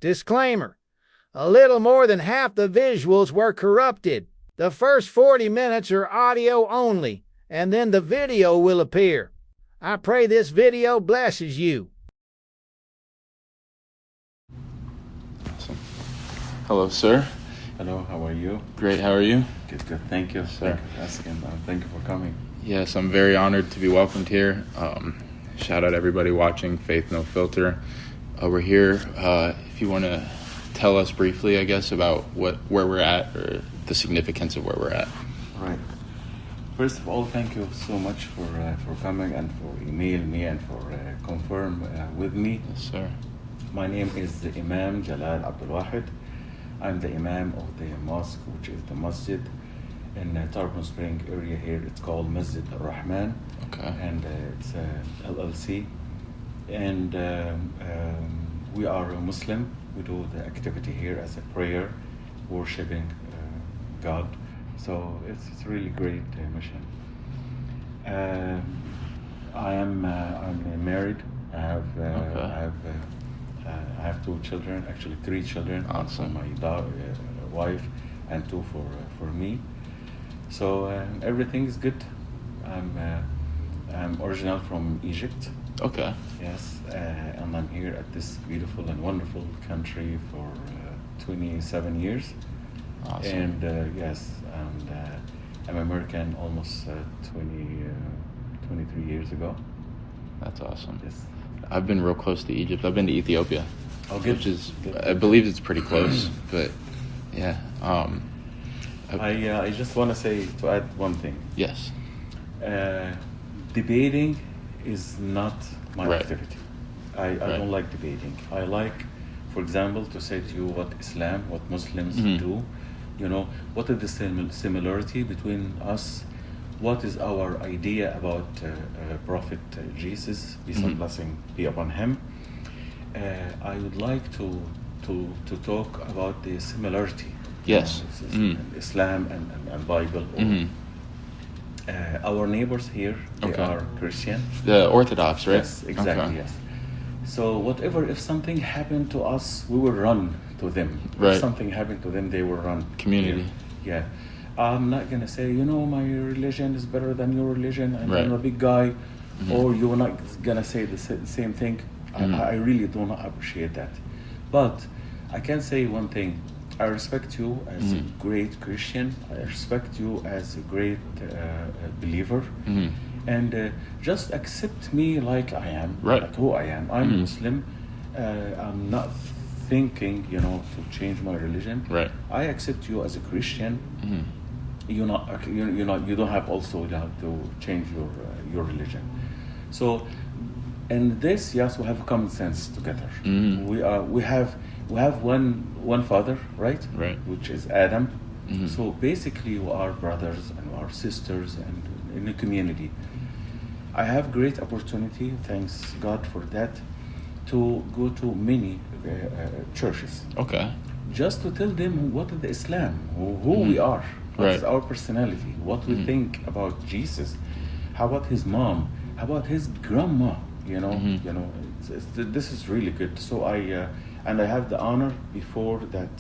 Disclaimer: a little more than half the visuals were corrupted. The first 40 minutes are audio only, and then the video will appear. I pray this video blesses you. Awesome. Hello, sir. Hello, how are you? Great, how are you? Good, good. Thank you. Sir. Thank you for asking. Thank you for coming. Yes, I'm very honored to be welcomed here. Shout out everybody watching Faith No Filter. We're here. If you want to tell us briefly, I guess, about where we're at or the significance of where we're at. Right. First of all, thank you so much for coming and for email me and for confirm with me. Yes, sir. My name is Imam Galal Abdul. I'm the Imam of the Mosque, which is the Masjid in Tarpon Spring area here. It's called Masjid Ar-Rahman. Okay. And it's LLC. And we are a Muslim. We do the activity here as a prayer, worshiping God. So it's really great mission. I'm married. I have 2 children, actually 3 children. Awesome. My wife and 2 for me. So everything is good. I'm original from Egypt. Okay. Yes, and I'm here at this beautiful and wonderful country for 27 years. Awesome. And yes, and I'm American almost 23 years ago. That's awesome. Yes. I've been real close to Egypt. I've been to Ethiopia. Oh, good. Which is, Good. I believe it's pretty close, but yeah. I just want to say, to add one thing. Yes. Debating is not my Right. activity. I don't like debating. I like, for example, to say to you what Islam, what Muslims do. You know, what is the similarity between us? What is our idea about Prophet Jesus, peace and blessing be upon him? I would like to talk about the similarity. Yes. Islam and Bible. Our neighbors here, they are Christian. The Orthodox, right? Yes, exactly, Okay. yes. So if something happened to us, we will run to them. Right. If something happened to them, they will run. Community. Here. Yeah. I'm not going to say, my religion is better than your religion, and Right. I'm a big guy, or you're not going to say the same thing. I really do not appreciate that. But I can say one thing. I respect you as a great Christian. I respect you as a great believer. And just accept me like I am, Right. like who I am. I'm a Muslim. I'm not thinking, to change my religion. Right. I accept you as a Christian. You don't have also to change your religion. So, and this, yes, we have common sense together. We have one father, right? Right. Which is Adam. So basically, we are brothers and we are sisters, and in the community. I have great opportunity, thanks God for that, to go to many churches. Okay. Just to tell them what is the Islam, who we are, what is our personality, what we think about Jesus, how about his mom, how about his grandma, this is really good. So I have the honor before that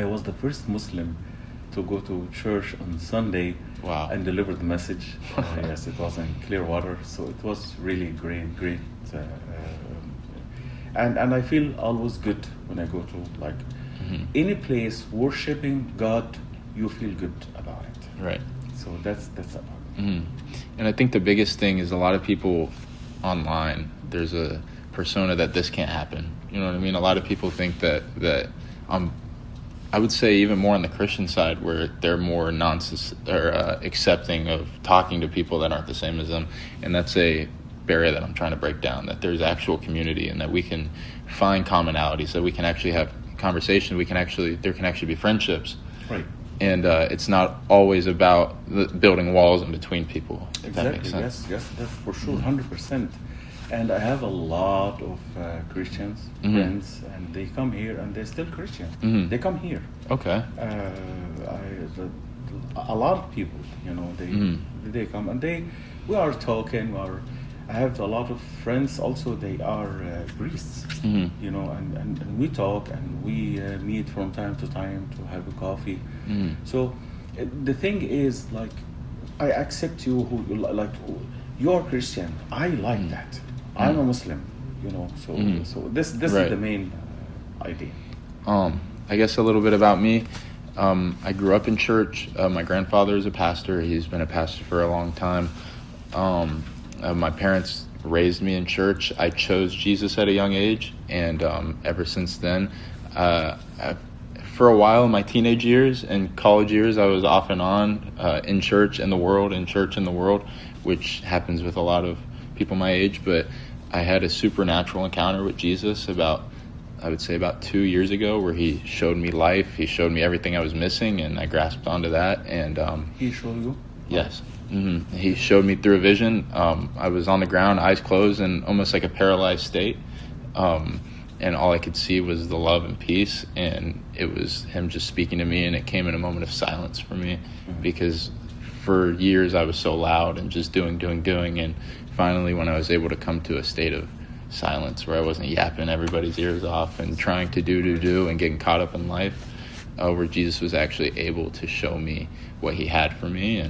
I was the first Muslim to go to church on Sunday. Wow. And deliver the message. Yes, it was in Clearwater, so it was really great. And I feel always good when I go to any place worshiping God. You feel good about it. Right. So that's about it. And I think the biggest thing is a lot of people online, there's a persona that this can't happen. You know what I mean? A lot of people think that I would say even more on the Christian side, where they're more accepting of talking to people that aren't the same as them, and that's a barrier that I'm trying to break down. That there's actual community, and that we can find commonalities, that we can actually have conversation. There can actually be friendships, right? And it's not always about building walls in between people. If that makes Exactly. sense. Yes, that's for sure, 100%. And I have a lot of Christians friends, and they come here, and they're still Christian. They come here. Okay. A lot of people, they come, and we are talking, I have a lot of friends also, they are priests, you know, and we talk and we meet from time to time to have a coffee. So the thing is, like, I accept you who you like. You're Christian. I like that. I'm a Muslim, you know. So this Right. is the main idea. I guess a little bit about me. I grew up in church. My grandfather is a pastor. He's been a pastor for a long time. My parents raised me in church. I chose Jesus at a young age, and ever since then, for a while in my teenage years and college years, I was off and on in church and the world, which happens with a lot of people my age. But I had a supernatural encounter with Jesus I would say about 2 years ago, where he showed me life. He showed me everything I was missing, and I grasped onto that. And He showed you? yes. He showed me through a vision. I was on the ground, eyes closed, in almost like a paralyzed state. And all I could see was the love and peace. And it was him just speaking to me, and it came in a moment of silence for me, because for years I was so loud and just doing. And finally, when I was able to come to a state of silence where I wasn't yapping everybody's ears off and trying to do and getting caught up in life, where Jesus was actually able to show me what he had for me,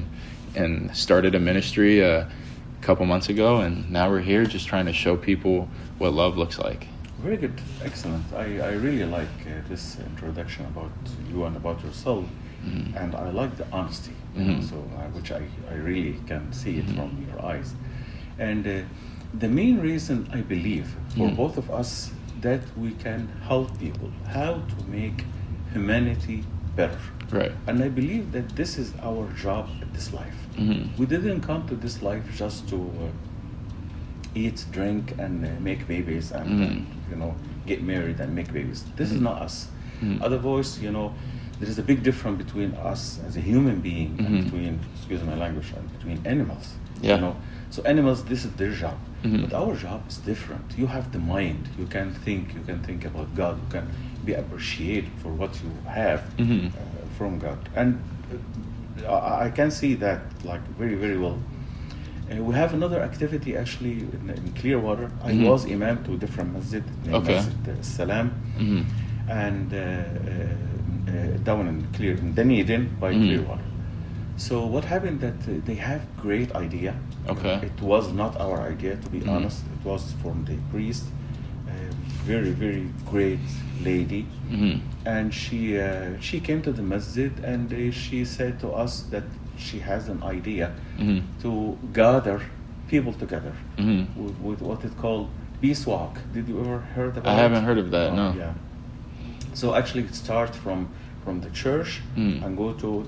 and started a ministry a couple months ago, and now we're here just trying to show people what love looks like. Very good, excellent. I really like this introduction about you and about yourself, and I like the honesty, you know, so which I really can see it from your eyes. And the main reason I believe for both of us that we can help people, how to make humanity better. Right. And I believe that this is our job at this life. We didn't come to this life just to eat, drink, and make babies, and you know, get married and make babies. This is not us. Otherwise, you know, there is a big difference between us as a human being and between, excuse my language, and between animals. Yeah. You know, so animals, this is their job, but our job is different. You have the mind. You can think about God. You can be appreciated for what you have from God, and I can see that like very, very well. We have another activity actually in Clearwater. I was imam to a different masjid, named Masjid Salam, and down in Dunedin by Clearwater. So what happened that they have great idea. Okay. It was not our idea, to be honest. It was from the priest, very, very great lady, and she came to the masjid, and she said to us that she has an idea to gather people together with what it called peace walk. Did you ever heard about it? I haven't heard of that. No. Yeah. So actually, it starts from the church and go to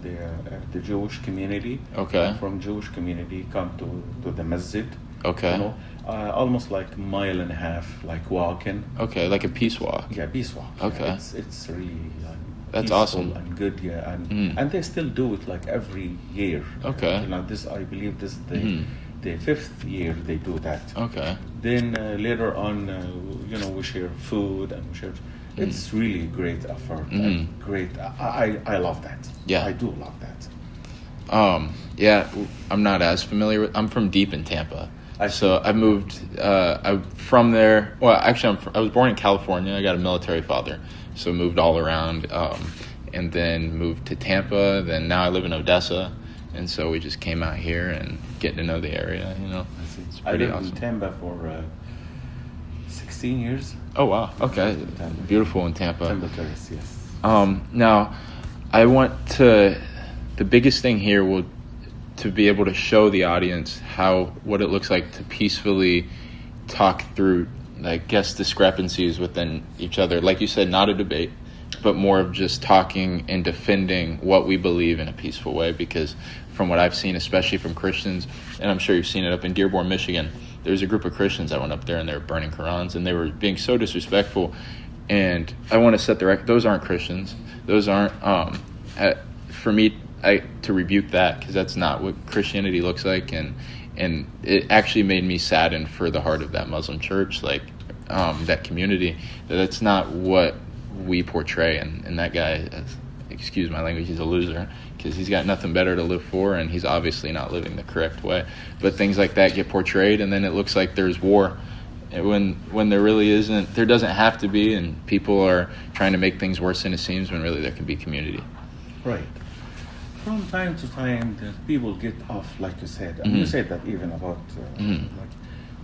the Jewish community. Okay. And from Jewish community, come to the masjid. Okay. You know, almost like a mile and a half, like walking. Okay, like a peace walk. Yeah, peace walk. Okay. Yeah, it's really That's peaceful awesome. and good. Yeah, and they still do it like every year. Okay. You know, I believe this is the fifth year they do that. Okay. Then later on, you know, we share food and we share. It's really great effort. And great. I love that. Yeah. I do love that. Yeah, I'm not as familiar with. I'm from deep in Tampa, so I moved. I'm from there. Well, actually, I was born in California. I got a military father, so moved all around, and then moved to Tampa. Then now I live in Odessa, and so we just came out here and getting to know the area. You know, it's I pretty lived awesome. in Tampa for 16 years. Oh wow! Okay, beautiful in Tampa. Tampa Terrace, yes. Now, I want to. The biggest thing here will to be able to show the audience what it looks like to peacefully talk through, I guess, discrepancies within each other. Like you said, not a debate, but more of just talking and defending what we believe in a peaceful way. Because from what I've seen, especially from Christians, and I'm sure you've seen it up in Dearborn, Michigan, there's a group of Christians that went up there and they were burning Qurans and they were being so disrespectful. And I want to set the record. Those aren't Christians. Those aren't, for me, to rebuke that, because that's not what Christianity looks like. And it actually made me saddened for the heart of that Muslim church, like that community, that's not what we portray. And that guy, excuse my language, he's a loser because he's got nothing better to live for, and he's obviously not living the correct way. But things like that get portrayed, and then it looks like there's war when there really isn't. There doesn't have to be, and people are trying to make things worse than it seems when really there can be community. Right. From time to time, the people get off, like you said, and you said that even about like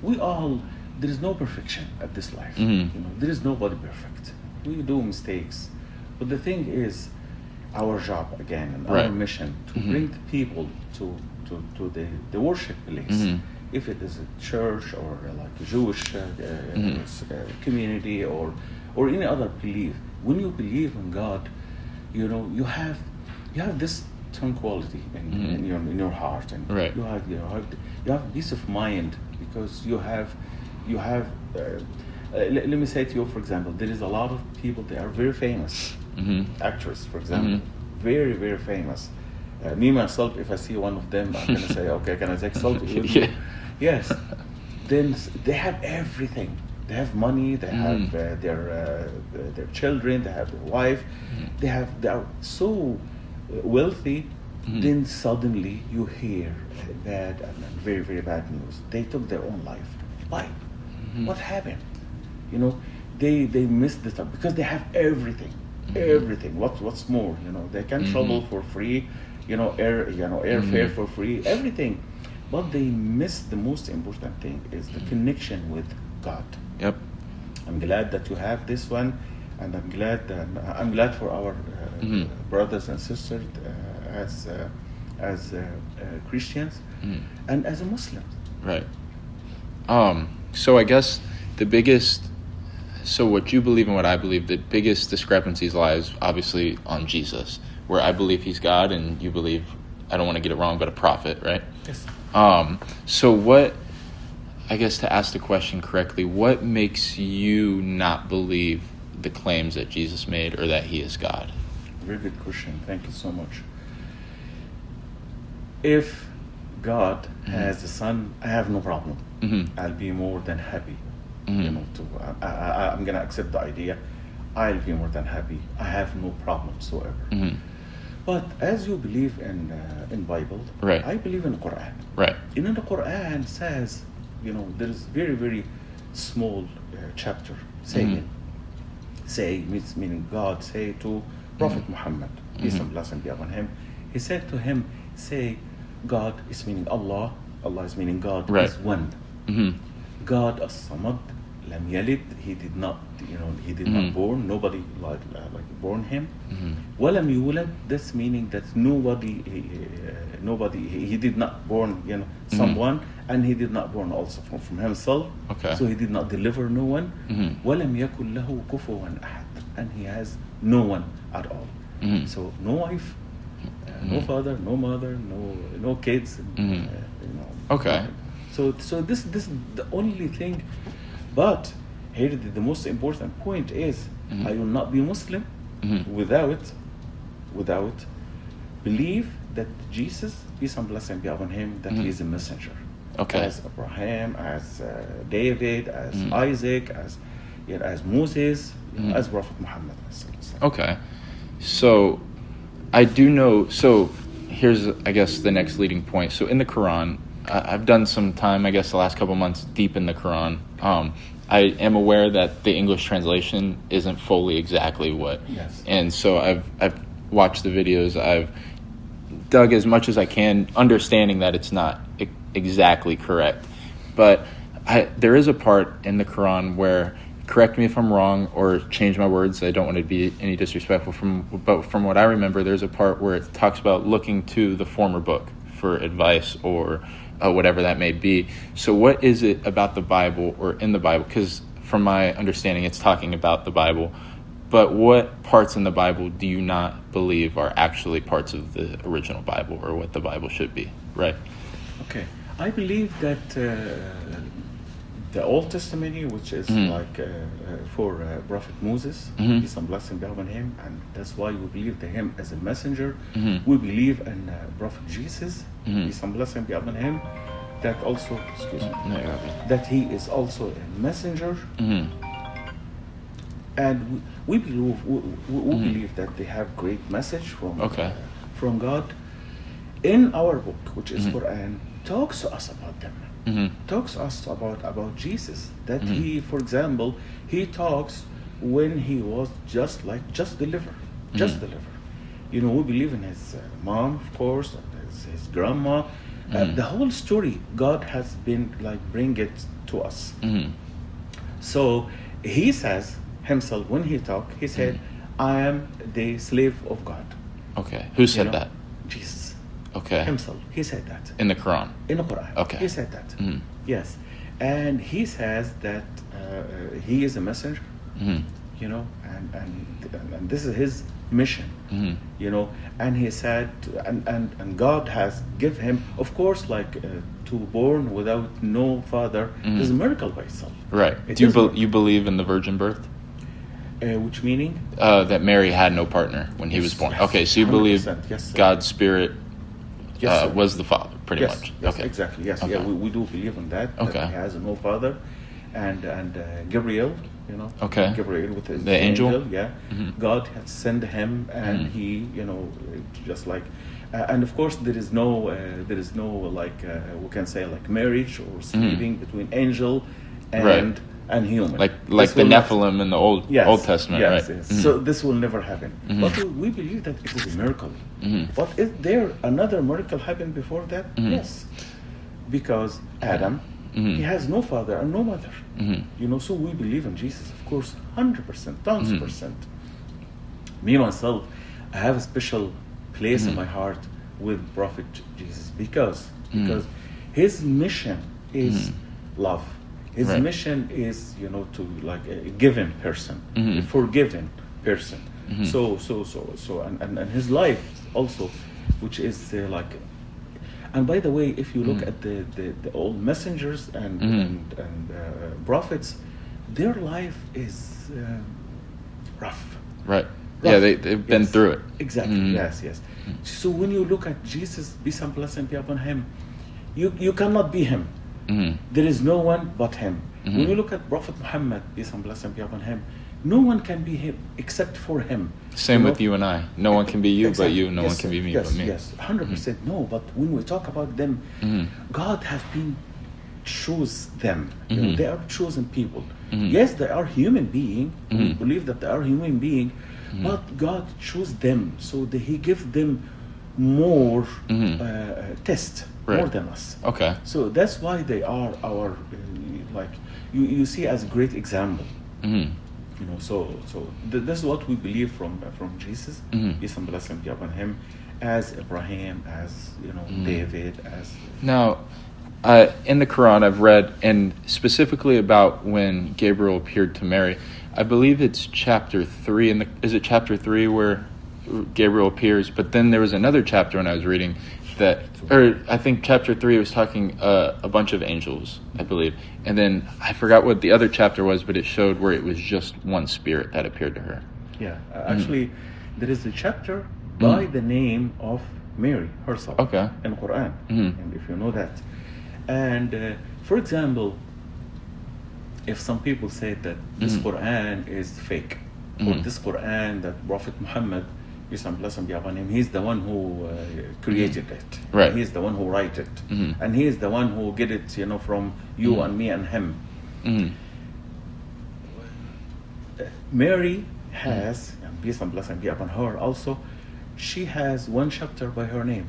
we all. There is no perfection at this life. There is nobody perfect. We do mistakes, but the thing is, our job again and our mission to bring the people to the worship place. If it is a church or like a Jewish community or any other belief, when you believe in God, you have this tranquility in your heart, and you have peace of mind because you have let me say to you, for example, there is a lot of people, they are very famous actors, for example, very, very famous. Me myself, if I see one of them, I'm gonna say, okay, can I take selfie with you? Yes. Then they have everything. They have money, they have their children, they have their wife, they are so wealthy. Then suddenly you hear bad and very, very bad news. They took their own life. Why? What happened? They missed the time because they have everything. Everything. What's more? They can travel for free. Airfare for free. Everything, but they miss the most important thing is the connection with God. Yep. I'm glad that you have this one, and I'm glad for our brothers and sisters as Christians and as a Muslim. Right. So I guess so what you believe and what I believe, the biggest discrepancies lies obviously on Jesus, where I believe he's God and you believe, I don't want to get it wrong, but a prophet, right? Yes. So what, I guess to ask the question correctly, what makes you not believe the claims that Jesus made or that he is God? Very good question. Thank you so much. If God has a son, I have no problem. I'll be more than happy. I'm gonna accept the idea. I'll be more than happy. I have no problem whatsoever. But as you believe in Bible, right. I believe in the Quran. Right. And in the Quran says, there is very, very small chapter saying, meaning God say to Prophet Muhammad, peace and blessing be upon him. He said to him, say, God is meaning Allah. Allah is meaning God is one. God as-Samad, lam yalid, he did not born, nobody like born him. Walam yulad, that's meaning that nobody, he did not born, someone, and he did not born also from himself. Okay. So he did not deliver no one. Walam yakul lahu kufuwan ahad, and he has no one at all. So no wife, no father, no mother, no kids. Okay. So this is the only thing. But here the most important point is I will not be Muslim without believe that Jesus, peace and blessing be upon him, that he is a messenger. Okay. As Abraham, as David, as Isaac, as Moses, as Prophet Muhammad. Okay. So I do know, so here's, I guess, the next leading point. So in the Quran, I've done some time, I guess the last couple months, deep in the Quran. I am aware that the English translation isn't fully exactly what. Yes. And so I've watched the videos. I've dug as much as I can, understanding that it's not exactly correct. But there is a part in the Quran where, correct me if I'm wrong or change my words, I don't want to be any disrespectful, but from what I remember, there's a part where it talks about looking to the former book for advice or whatever that may be. So what is it about the Bible or in the Bible? Because from my understanding, it's talking about the Bible. But what parts in the Bible do you not believe are actually parts of the original Bible or what the Bible should be? Right. Okay. I believe that the Old Testament, which is for Prophet Moses, peace and blessing be upon him, and that's why we believe in him as a messenger. We believe in Prophet Jesus, peace and blessing be upon him, that also, that he is also a messenger. and we believe that they have great message from God. In our book, which is Quran, talks to us about them. Talks to us about Jesus. That he, for example, he talks when he was just deliver. You know, we believe in his mom, of course, and his grandma. The whole story, God has been like bring it to us. So he says himself when he talk, he said, "I am the slave of God." Okay, who said that? Jesus. Okay. Himself. He said that. In the Quran? In the Quran. Okay. He said that. Yes. And he says that he is a messenger, you know, and this is his mission, you know, and he said, and God has given him, of course, like to born without no father is a miracle by itself. Right. Do you believe in the virgin birth? Which meaning? That Mary had no partner when he was born. Yes, okay, so you believe yes, God's spirit yes, was the father, pretty much. Yes, okay, exactly. Yes, okay. yeah, we do believe in that. Okay, that he has no father, and Gabriel, you know. Okay. Gabriel with his the angel. Yeah, God had sent him, and he, you know, just like, and of course there is no like we can say like marriage or sleeping between angel and human, like the Nephilim in the Old Testament, yes, right? Yes. So this will never happen. But we believe that it is a miracle. But is there another miracle happened before that? Yes, because Adam, he has no father and no mother. You know, so we believe in Jesus, of course, 100%, 1000%. Me myself, I have a special place in my heart with Prophet Jesus because his mission is love. His mission is, you know, to like a given person, a forgiven person. So, and his life also, which is like, and by the way, if you look at the old messengers and prophets, their life is rough. Right. Yeah, they've been through it. Exactly. Yes. So when you look at Jesus, peace and blessing be upon him, you cannot be him. There is no one but him. When you look at Prophet Muhammad, peace and blessing be upon him, no one can be him except for him. Same with you and I. No one can be you but you. No yes, one can be me yes, but me. Yes, 100%. No, but when we talk about them, God has been choose them. You know, they are chosen people. Yes, they are human being. We believe that they are human being, but God chose them, so that He give them more test. Right. More than us. Okay. So that's why they are our like you see as a great example. You know, so this is what we believe from Jesus. Peace and blessing be upon him, as Abraham, as you know, David, as now. In the Quran, I've read, and specifically about when Gabriel appeared to Mary. I believe it's chapter 3. Is it chapter 3 where Gabriel appears? But then there was another chapter when I was reading or I think chapter 3 was talking a bunch of angels, I believe. And then I forgot what the other chapter was, but it showed where it was just one spirit that appeared to her. Yeah, actually, there is a chapter by the name of Mary herself in Quran, and if you know that. And for example, if some people say that this Quran is fake, or this Quran that Prophet Muhammad, peace and blessing be upon him, he's the one who created it. Right. He's the one who wrote it, and he is the one who get it, you know, from you and me and him. Mary has, and peace and blessing be upon her also, she has one chapter by her name.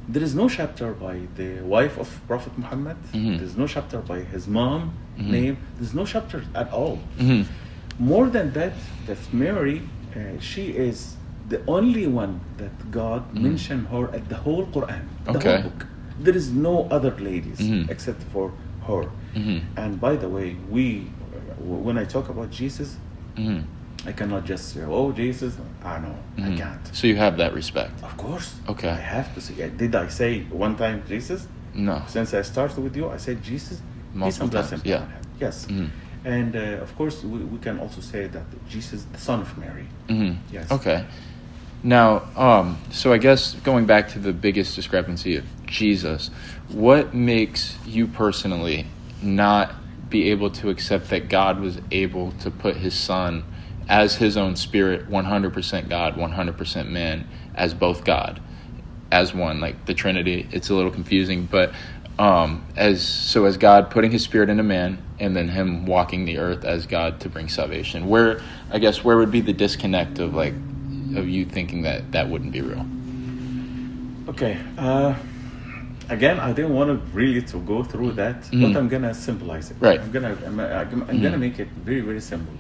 There is no chapter by the wife of Prophet Muhammad. There is no chapter by his mom name. There's no chapter at all. More than that, that Mary, she is the only one that God mentioned her at the whole Quran, the whole book. There is no other ladies except for her. And by the way, when I talk about Jesus, I cannot just say, "Oh, Jesus." I can't. So you have that respect. Of course. Okay. I have to say. Did I say one time Jesus? No. Since I started with you, I said Jesus. Multiple times. Yeah. Yes. And of course, we can also say that Jesus, the son of Mary. Yes. Okay. Now, so I guess going back to the biggest discrepancy of Jesus, what makes you personally not be able to accept that God was able to put his son as his own spirit, 100% God, 100% man, as both God, as one, like the Trinity. It's a little confusing, but as God putting his spirit into man, and then him walking the earth as God to bring salvation. Where would be the disconnect of you thinking that wouldn't be real? Okay. Again, I didn't want to really to go through that, but I'm gonna symbolize it. Right. I'm gonna make it very, very simple.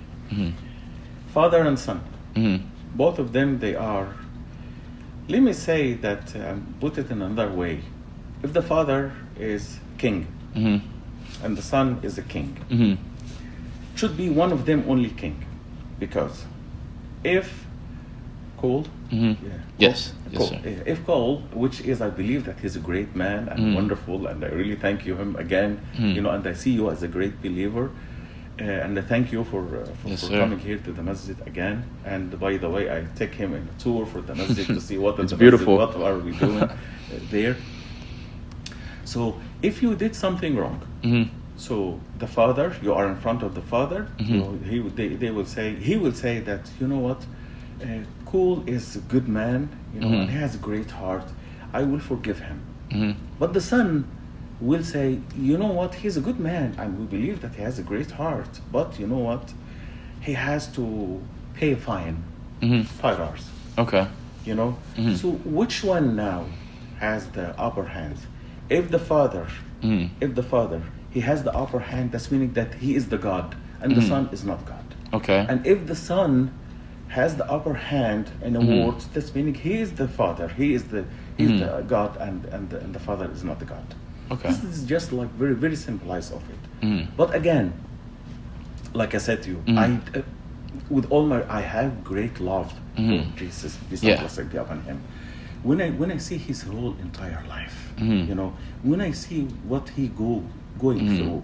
Father and son, both of them, they are. Let me say that, put it in another way. If the father is king, and the son is a king, should be one of them only king, because if Cole, Yes, Cole, sir. if Cole, which is, I believe that he's a great man and wonderful, and I really thank you him again, and I see you as a great believer, and I thank you for coming here to the masjid again. And by the way, I take him in a tour for the masjid to see what is the beautiful. masjid, what are we doing there. So if you did something wrong, so the father, you are in front of the father, he will say that, you know what, Cool is a good man, and he has a great heart. I will forgive him. But the son will say, you know what, he's a good man, and we believe that he has a great heart. But you know what, he has to pay a fine, $5. Okay. So which one now has the upper hand? If the father, he has the upper hand, that's meaning that he is the God, and the son is not God. Okay. And if the son has the upper hand in a word, that's meaning he is the father, he is the God, and the father is not the God. Okay. This is just like very, very simplified of it. But again, like I said to you, I have great love for Jesus. Peace and blessing be upon him. When I see his whole entire life, when I see what he going through,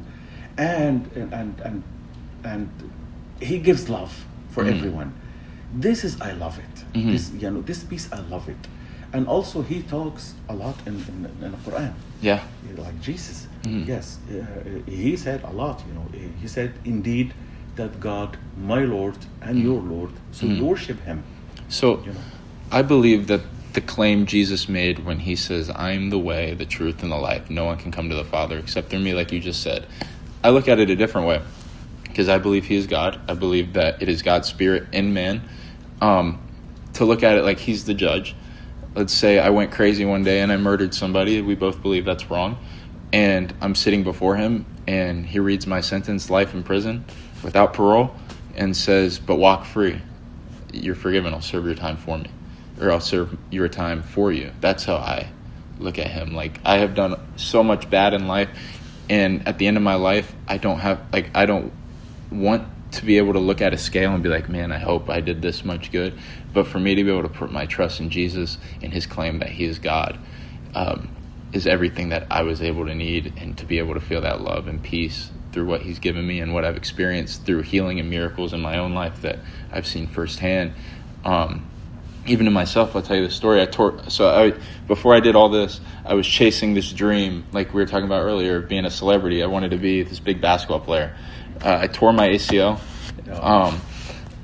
and he gives love for everyone. I love it. This piece, I love it. And also he talks a lot in the Quran. Yeah. Like Jesus. Yes. He said a lot, He said, indeed, that God, my Lord and your Lord, so you worship him. So I believe that the claim Jesus made when he says, I'm the way, the truth, and the life, no one can come to the Father except through me, like you just said. I look at it a different way, because I believe he is God. I believe that it is God's spirit in man. To look at it like he's the judge. Let's say I went crazy one day and I murdered somebody. We both believe that's wrong. And I'm sitting before him and he reads my sentence, life in prison, without parole, and says, but walk free. You're forgiven. I'll serve your time for me. Or I'll serve your time for you. That's how I look at him. Like, I have done so much bad in life. And at the end of my life, I don't want to be able to look at a scale and be like, man, I hope I did this much good. But for me to be able to put my trust in Jesus and his claim that he is God is everything that I was able to need, and to be able to feel that love and peace through what he's given me and what I've experienced through healing and miracles in my own life that I've seen firsthand. Even in myself, I'll tell you the story. Before I did all this, I was chasing this dream, like we were talking about earlier, of being a celebrity. I wanted to be this big basketball player. I tore my ACL,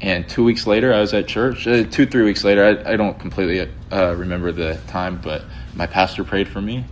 and 2 weeks later, I was at church. 3 weeks later, I don't completely remember the time, but my pastor prayed for me,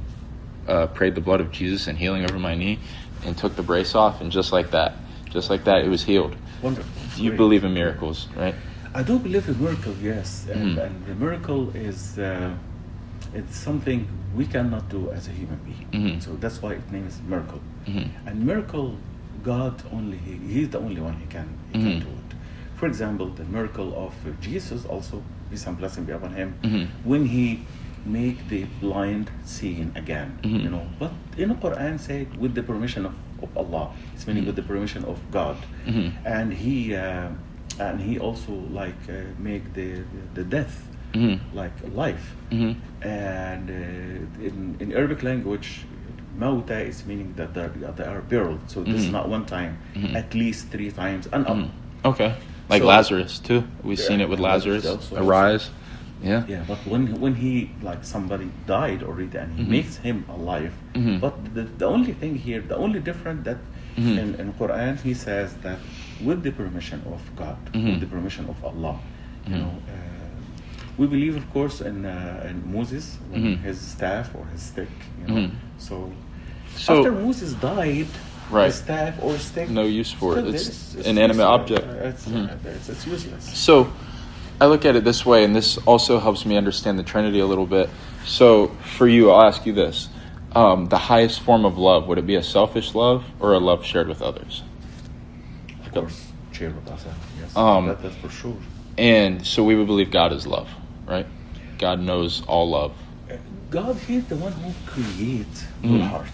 prayed the blood of Jesus and healing over my knee, and took the brace off, and just like that, it was healed. Wonderful. You believe in miracles, right? I do believe in miracle, yes, and the miracle is it's something we cannot do as a human being. So that's why its name is miracle. And miracle, God only He's the only one He can do it. For example, the miracle of Jesus, also peace and blessing be upon him, when He make the blind seeing again, But in the Quran said with the permission of Allah, it's meaning with the permission of God, and He also make the death like life, and in Arabic language, mauta is meaning that they are buried. So this is not one time, at least 3 times and up. Okay, like so, Lazarus too. We've seen it with Lazarus. Arise. Yeah. But when he somebody died already and He makes him alive. But the only thing here, the only difference that in Quran He says that with the permission of God, with the permission of Allah. You know, we believe, of course, in Moses, his staff or his stick. You know, so after Moses died, right, the staff or stick, no use for it. It's an inanimate object. It's useless. So I look at it this way, and this also helps me understand the Trinity a little bit. So for you, I'll ask you this. The highest form of love, would it be a selfish love or a love shared with others? Of course, shared with others, yes. That's for sure. And so we would believe God is love, right? God knows all love. God is the one who creates your heart.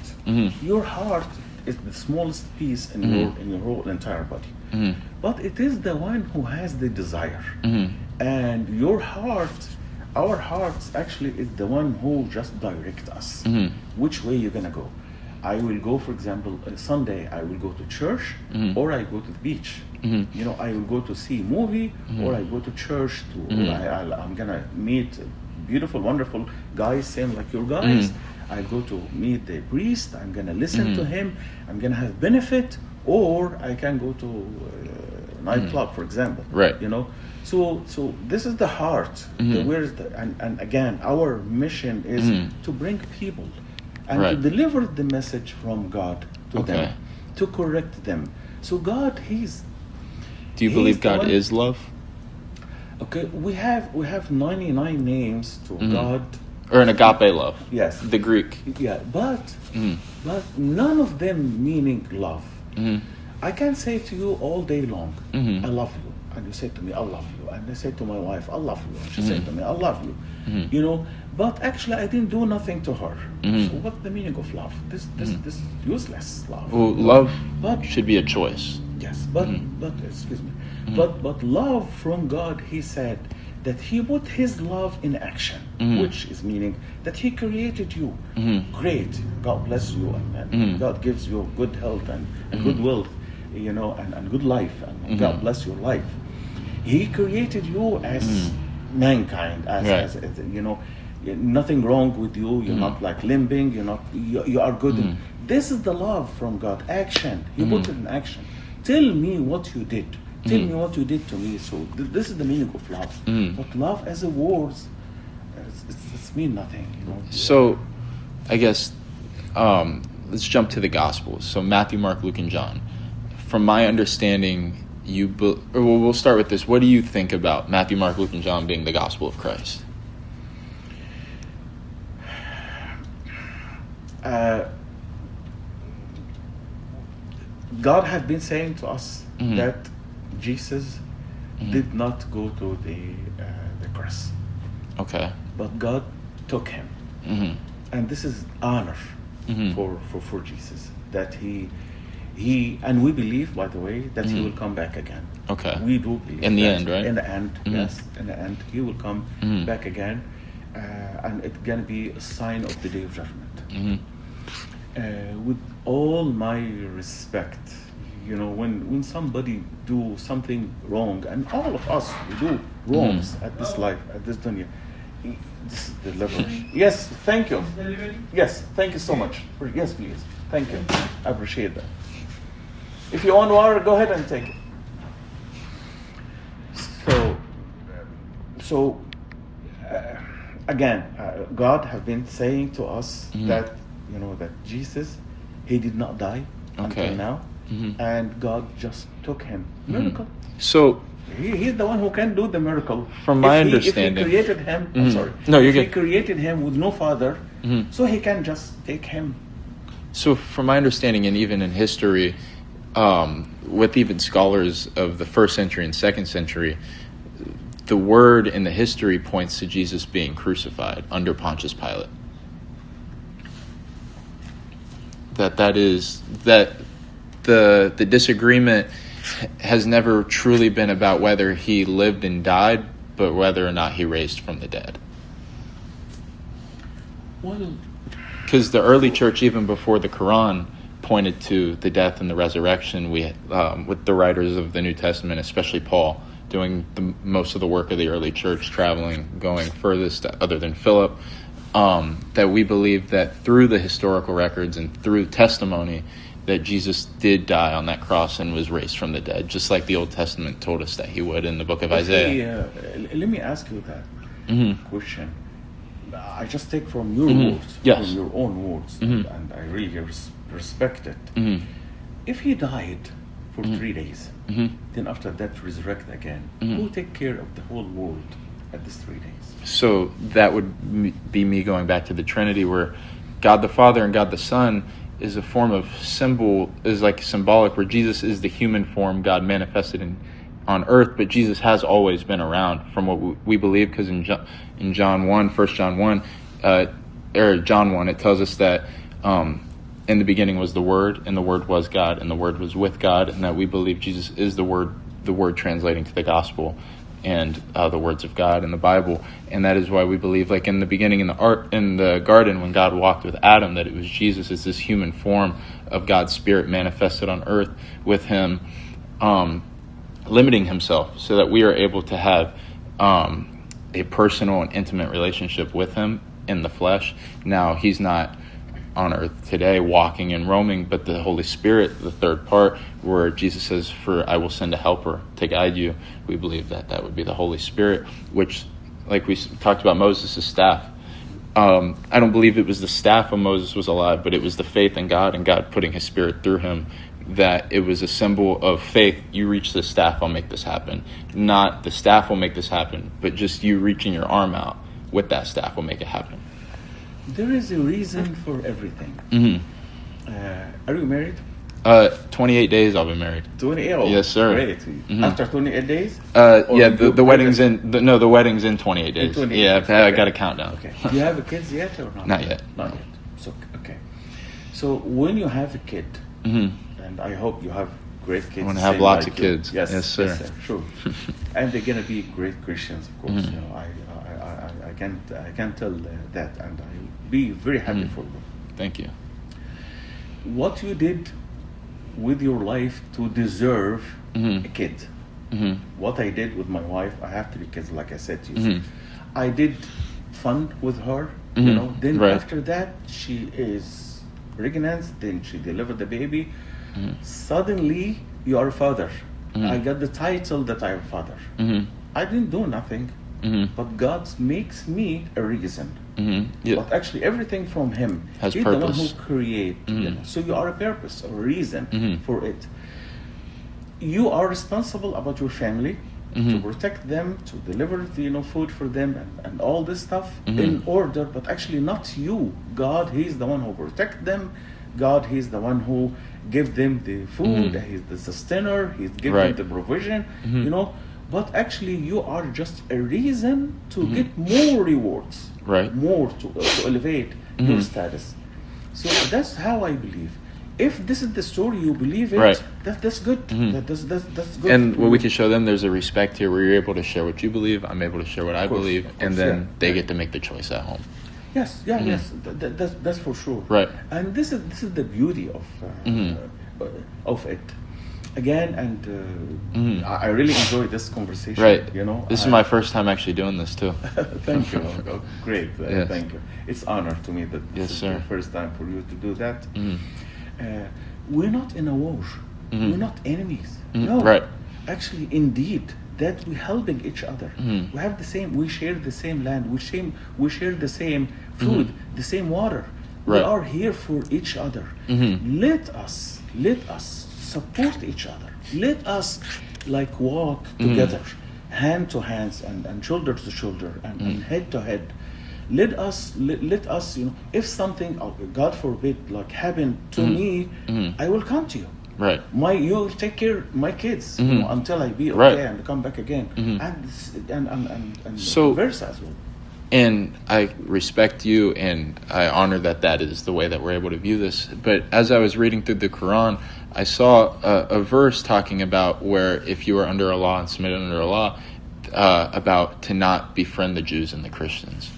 Your heart is the smallest piece in your whole entire body. But it is the one who has the desire. And your heart, our hearts actually is the one who just direct us. Which way you're gonna go. I will go, for example, Sunday I will go to church or I go to the beach. You know, I will go to see a movie or I go to church I'm gonna meet beautiful, wonderful guys, same like your guys. I go to meet the priest, I'm gonna listen to him, I'm gonna have benefit, or I can go to a nightclub, for example. Right. You know, so this is the heart. And again, our mission is to bring people and to deliver the message from God to them, to correct them. So God, Do you believe God is love? Okay, we have 99 names to God. Or an agape love. Yes. The Greek. Yeah, but none of them meaning love. I can say to you all day long, I love you. And you say to me, I love you. And I say to my wife, I love you. And she said to me, I love you. You know, but actually I didn't do nothing to her. So what's the meaning of love? This useless love. Well, love should be a choice. Yes, but excuse me. But love from God, He said that He put His love in action, which is meaning that He created you. Great. God bless you and God gives you good health and good wealth, you know, and good life, and God bless your life. He created you as mankind, as you know, nothing wrong with you. You're not like limping. You are good. This is the love from God. Action. He put it in action. Tell me what you did. Tell me what you did to me. So this is the meaning of love. But love as a word, it's mean nothing. You know. So, I guess let's jump to the Gospels. So Matthew, Mark, Luke, and John. From my understanding, we'll start with this. What do you think about Matthew, Mark, Luke, and John being the Gospel of Christ? God has been saying to us that Jesus did not go to the cross. Okay. But God took him. And this is honor for Jesus, that he and we believe, by the way, that he will come back again. Okay. We do believe in the that. end, right? In the end, yes. In the end, he will come back again, and it's gonna be a sign of the day of judgment. With all my respect, you know, when somebody do something wrong, and all of us we do wrongs at this life, at this dunya, this is delivery. Yes, thank you. Yes, thank you so much. Yes, please. Thank you. I appreciate that. If you want water, go ahead and take it. So again, God has been saying to us that, you know, that Jesus, he did not die until now, and God just took him. Miracle. So he's the one who can do the miracle. From my understanding, if he created him, I'm sorry. No, you're good. He created him with no father, so he can just take him. So from my understanding, and even in history, with even scholars of the 1st century and 2nd century, the word in the history points to Jesus being crucified under Pontius Pilate. That the disagreement has never truly been about whether he lived and died, but whether or not he raised from the dead. Because the early church, even before the Quran, pointed to the death and the resurrection. We, with the writers of the New Testament, especially Paul, doing most of the work of the early church, traveling, going furthest other than Philip, that we believe that through the historical records and through testimony, that Jesus did die on that cross and was raised from the dead, just like the Old Testament told us that he would in the book of Isaiah. Let me ask you that question. I just take from your words, Yes. from your own words, and I really respect it. If he died for 3 days, then after that resurrect again, who take care of the whole world at these 3 days? So that would be me going back to the Trinity, where God the Father and God the Son is a form of symbolic, where Jesus is the human form God manifested on earth, but Jesus has always been around from what we believe, because in John 1, 1 John 1, or John 1, it tells us that in the beginning was the Word, and the Word was God, and the Word was with God, and that we believe Jesus is the Word translating to the gospel and the words of God in the Bible. And that is why we believe, like in the beginning in the garden when God walked with Adam, that it was Jesus as this human form of God's Spirit manifested on earth, with him limiting himself so that we are able to have a personal and intimate relationship with him in the flesh. Now, he's not on earth today walking and roaming, but the Holy Spirit, the third part, where Jesus says, "For I will send a helper to guide you," we believe that would be the Holy Spirit, which, like we talked about Moses' staff, I don't believe it was the staff when Moses was alive, but it was the faith in God and God putting his Spirit through him, that it was a symbol of faith. You reach the staff, I'll make this happen. Not the staff will make this happen, but just you reaching your arm out with that staff will make it happen. There is a reason for everything. Are you married? 28 days I'll be married. 28? Yes, sir. Great. After 28 days? Yeah, the wedding's the wedding's in 28 days. 28 yeah, days. I got a countdown. Okay. Do you have kids yet or not? Not yet. Not yet. So, okay. So when you have a kid, and I hope you have great kids. I want to have lots of kids. Yes, yes, sir. Yes, sir. Sure. And they're gonna be great Christians, of course. You know, I can tell that, and I'll be very happy for you. Thank you. What you did with your life to deserve a kid. What I did with my wife, I have 3 kids, like I said to you. I did fun with her, you know. Then right. After that, she is pregnant. Then she delivered the baby. Suddenly, you are a father. I got the title that I am father. I didn't do nothing, but God makes me a reason. Yeah. But actually, everything from Him. Has He's purpose. the one who creates. You know? So you are a purpose, a reason for it. You are responsible about your family, to protect them, to deliver food for them, and all this stuff in order. But actually, not you. God, He's the one who protect them. God, He's the one who give them the food. He's the sustainer. He's giving Right. them the provision. You know. But actually, you are just a reason to get more rewards. Right. More to elevate your status. So that's how I believe. If this is the story you believe it, Right. that's good. That's good. And what we can show them, there's a respect here where you're able to share what you believe, I'm able to share what I course, believe, of and course, then yeah. they get to make the choice at home. Yes, that's for sure. Right. And this is the beauty of it. Again, and I really enjoy this conversation. Right. You know, This is my first time actually doing this too. Thank you. Great. Yes. Thank you. It's honor to me that this Yes, is sir. the first time for you to do that. We're not in a war. We're not enemies. No. Right. Actually, indeed, that we're helping each other. We have the same. We share the same land. We share the same food, the same water. We Right. are here for each other. Let us support each other. Let us walk together, hand to hands and shoulder to shoulder and head to head. Let us if something, God forbid, happen to me, I will come to you. Right. You will take care of my kids until I be okay Right. and come back again, and So- versa as well. And I respect you, and I honor that is the way that we're able to view this. But as I was reading through the Quran, I saw a verse talking about where if you are under a law and submitted under a law, about to not befriend the Jews and the Christians.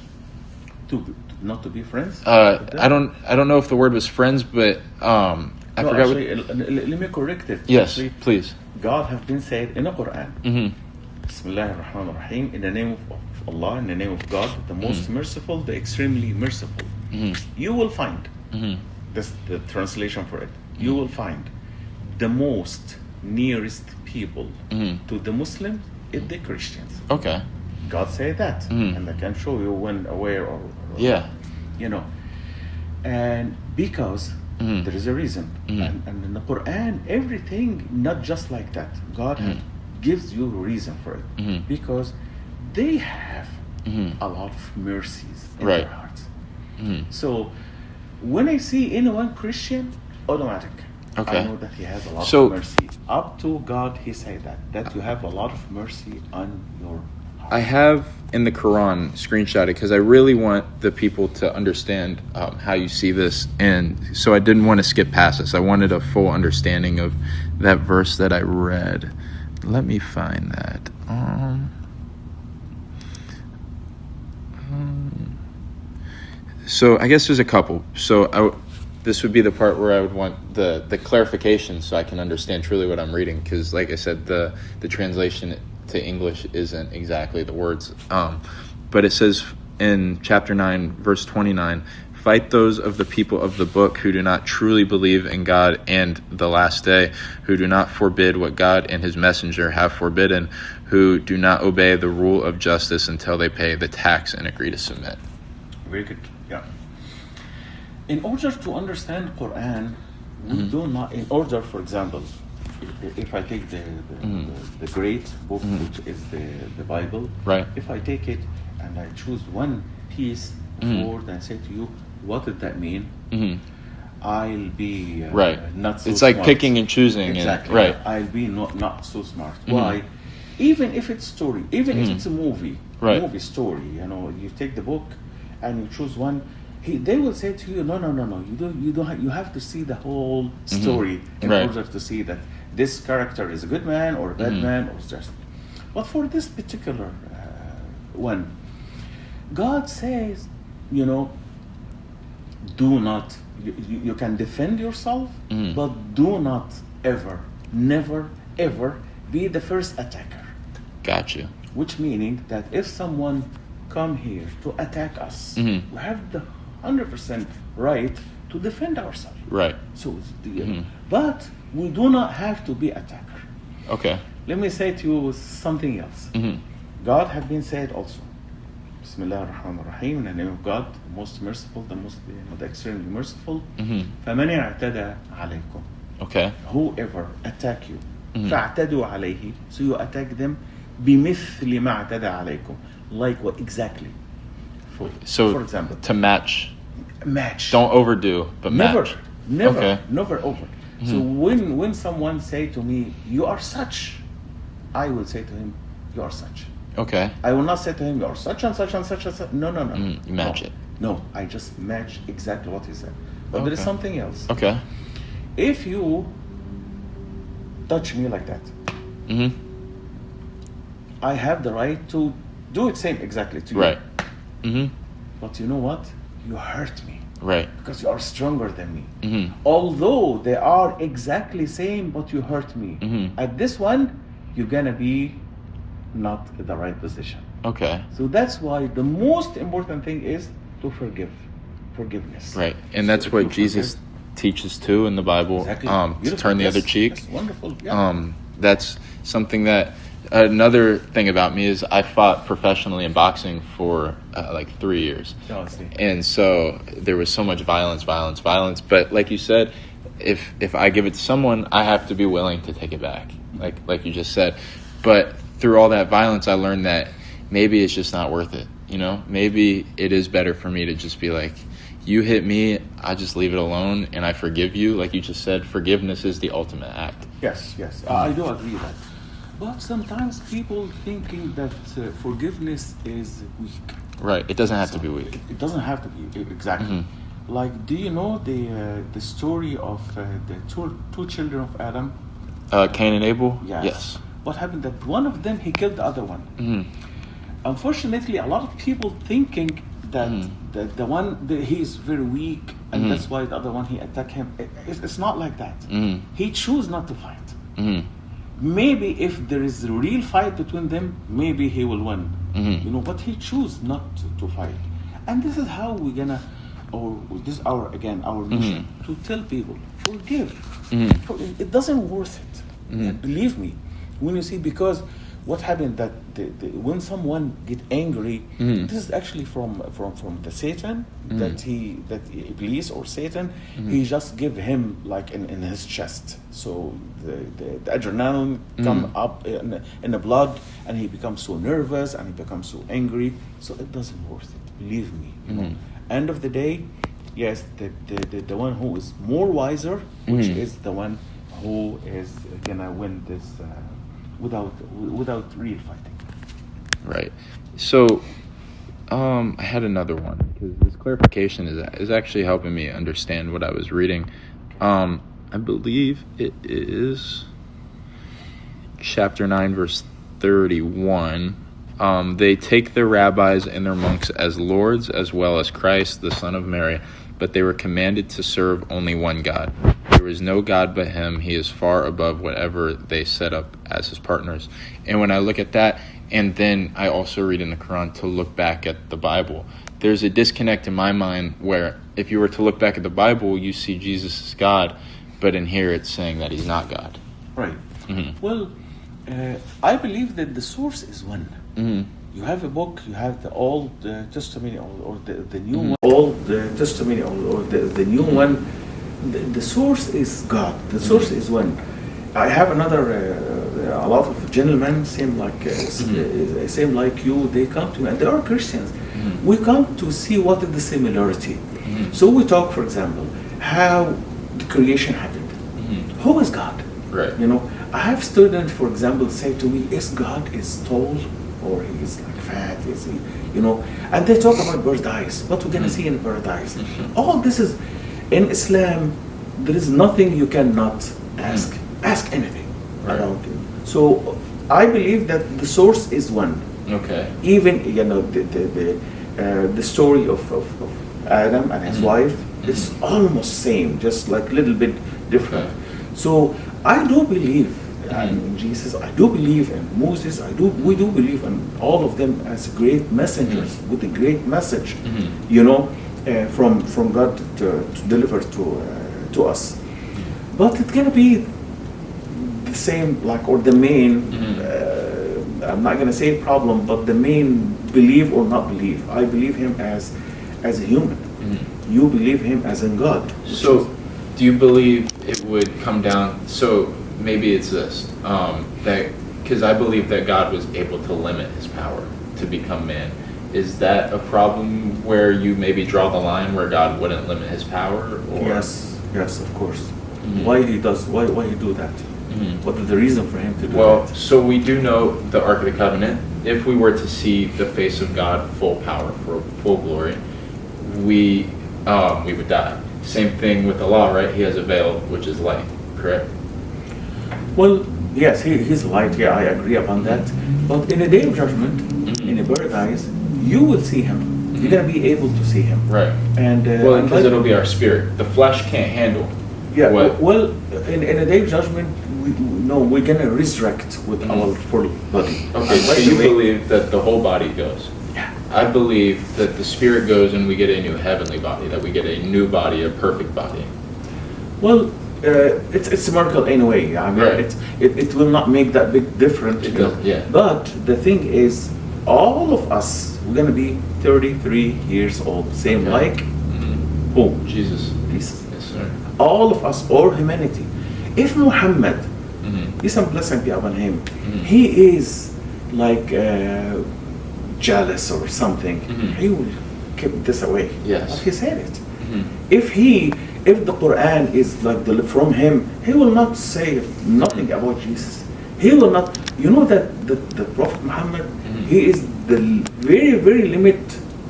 Not to be friends. I don't know if the word was friends, but I forgot. Actually, let me correct it. Yes, Actually, please. God has been said in the Quran. Bismillah ar-Rahman ar-Rahim. In the name of Allah, in the name of God, the most merciful, the extremely merciful. You will find this the translation for it. you will find the most nearest people to the Muslims is the Christians. Okay. God said that, and I can show you when, where, or Yeah. you know, and because there is a reason, and in the Quran, everything not just like that. God gives you a reason for it, because they have a lot of mercies in Right. their hearts. So when I see anyone Christian, automatic, Okay. I know that he has a lot So- of mercy. Up to God, he said that you have a lot of mercy on your heart. I have in the Quran screenshotted because I really want the people to understand how you see this, and so I didn't want to skip past this. I wanted a full understanding of that verse that I read. Let me find that. So I guess there's a couple. So this would be the part where I would want the clarification so I can understand truly what I'm reading, because like I said, the translation to English isn't exactly the words. But it says in chapter 9, verse 29, fight those of the people of the book who do not truly believe in God and the last day, who do not forbid what God and his messenger have forbidden, who do not obey the rule of justice until they pay the tax and agree to submit. Very good. Yeah. In order to understand Quran, we do not. In order, for example, if I take the great book, which is the Bible, Right. If I take it and I choose one piece of word and say to you, what did that mean? I'll be Right. not so It's like smart. picking and choosing. Exactly. Right. I'll be not so smart. Why? Even if it's story, even if it's a movie, Right. movie story, you take the book and you choose one. They will say to you, no. You have to see the whole story in Right. order to see that this character is a good man or a bad man or just. But for this particular one, God says, do not. You can defend yourself, but do not ever, never, ever be the first attacker. Got you. Which meaning that if someone come here to attack us, we have the 100% right to defend ourselves. Right. So, but we do not have to be attacker. Okay. Let me say to you something else. God have been said also. Bismillah ar-Rahman ar-Rahim, in the name of God, the most merciful, the extremely merciful. فَمَنِ اعْتَدَى عَلَيْكُمْ. Okay. Whoever attack you, فَاعْتَدُوا عَلَيْهِ. So you attack them بِمِثْلِ مَا اعْتَدَى عَلَيْكُمْ. Like what exactly? For example, to match. Don't overdo, but match. Never over. So when someone say to me, you are such, I will say to him, you are such. Okay. I will not say to him, you are such and such and such and such. No. You match it. No, I just match exactly what he said. But there is something else. Okay. If you touch me like that, I have the right to do it same exactly to you. Right. But you know what? You hurt me. Right. Because you are stronger than me. Although they are exactly same, but you hurt me. At this one, you're gonna be not in the right position. Okay. So that's why the most important thing is to forgiveness. Right. And that's what Jesus teaches too in the Bible. Exactly. To turn the other cheek. That's wonderful. Yeah. That's something that another thing about me is I fought professionally in boxing for like 3 years. Oh, I see. And so there was so much violence. But like you said, if I give it to someone, I have to be willing to take it back. Like you just said. But through all that violence, I learned that maybe it's just not worth it. Maybe it is better for me to just be like, you hit me, I just leave it alone and I forgive you. Like you just said, forgiveness is the ultimate act. Yes. I do agree with that. But sometimes people thinking that forgiveness is weak. Right. It doesn't have to be weak. It doesn't have to be exactly. Like, do you know the story of the two children of Adam? Cain and Abel? Yes. What happened that one of them, he killed the other one. Unfortunately, a lot of people thinking that the one, he is very weak, and that's why the other one, he attacked him. It's not like that. He chose not to fight. Maybe if there is a real fight between them, maybe he will win. But he chose not to fight. And this is how we're gonna or this is our mission to tell people forgive. It doesn't worth it. Believe me, when you see, because what happened that when someone get angry, this is actually from the Satan, that Iblis or Satan, he just give him like in his chest, so the adrenaline come up in the blood, and he becomes so nervous and he becomes so angry, so it doesn't worth it, believe me, you know. End of the day, yes, the one who is more wiser, which is the one who is gonna win this without real fighting. Right. So, I had another one, because this clarification is actually helping me understand what I was reading. I believe it is chapter 9, verse 31. They take their rabbis and their monks as lords, as well as Christ, the Son of Mary, but they were commanded to serve only one God. There is no God but him. He is far above whatever they set up as his partners. And when I look at that, and then I also read in the Quran to look back at the Bible, there's a disconnect in my mind where if you were to look back at the Bible, you see Jesus as God, but in here it's saying that he's not God. Right. Well, I believe that the source is one. You have a book, you have the Old Testament or the New one. Old Testament or the New one. The source is God. The source is one. I have another, a lot of gentlemen, same like you. They come to me, and they are Christians. We come to see what is the similarity. So we talk, for example, how the creation happened. Who is God? Right. You know, I have students, for example, say to me, "Is God is tall, or he is like fat? Is he, you know?" And they talk about paradise. What we're gonna see in paradise? All this is. In Islam, there is nothing you cannot ask. Ask anything around you. So I believe that the source is one. Okay. Even the story of Adam and his wife is almost same, just like a little bit different. Okay. So I do believe in Jesus. I do believe in Moses. We do believe in all of them as great messengers with a great message. You know. From God to deliver to us, but it's gonna be the same, like, or the main. I'm not gonna say problem, but the main believe or not believe. I believe him as a human. You believe him as in God. So, do you believe it would come down? So maybe it's this that because I believe that God was able to limit his power to become man. Is that a problem where you maybe draw the line where God wouldn't limit his power? Or? Yes, of course. Why he does? Why he do that? What is the reason for him to do that? Well, so we do know the Ark of the Covenant. If we were to see the face of God, full power, for full glory, we would die. Same thing with the law, right? He has a veil, which is light, correct? Well, yes, he's light. Yeah, I agree upon that. But in the day of judgment, in the paradise, you will see him. You're gonna be able to see him. Right. And well, because it'll be our spirit. The flesh can't handle. Yeah. Well, in the day of judgment, we're gonna resurrect with our full body. Okay. So you believe that the whole body goes? Yeah. I believe that the spirit goes and we get a new heavenly body. That we get a new body, a perfect body. Well, it's a miracle anyway. I mean, right. it will not make that big difference. Yeah. But the thing is, all of us, we're gonna be 33 years old, same like who? Jesus. Jesus. Yes, sir. All of us, or humanity. If Muhammad, peace and blessing be upon him, he is like jealous or something, he will keep this away. Yes. But he said it. If the Quran is like from him, he will not say nothing about Jesus. He will not. You know that the Prophet Muhammad, he is the very, very limit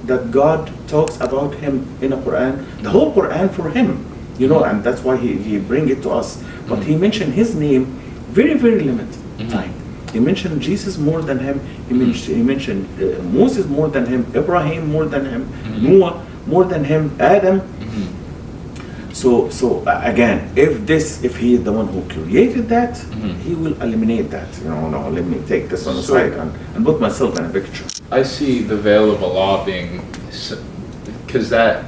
that God talks about him in the Quran. The whole Quran for him, you know, and that's why he bring it to us. But he mentioned his name very, very limited time. He mentioned Jesus more than him. He mentioned Moses more than him, Ibrahim more than him, Noah more than him, Adam. So again, if he is the one who created that, he will eliminate that. You know, no, let me take this on the side and put myself in a picture. I see the veil of Allah being, because that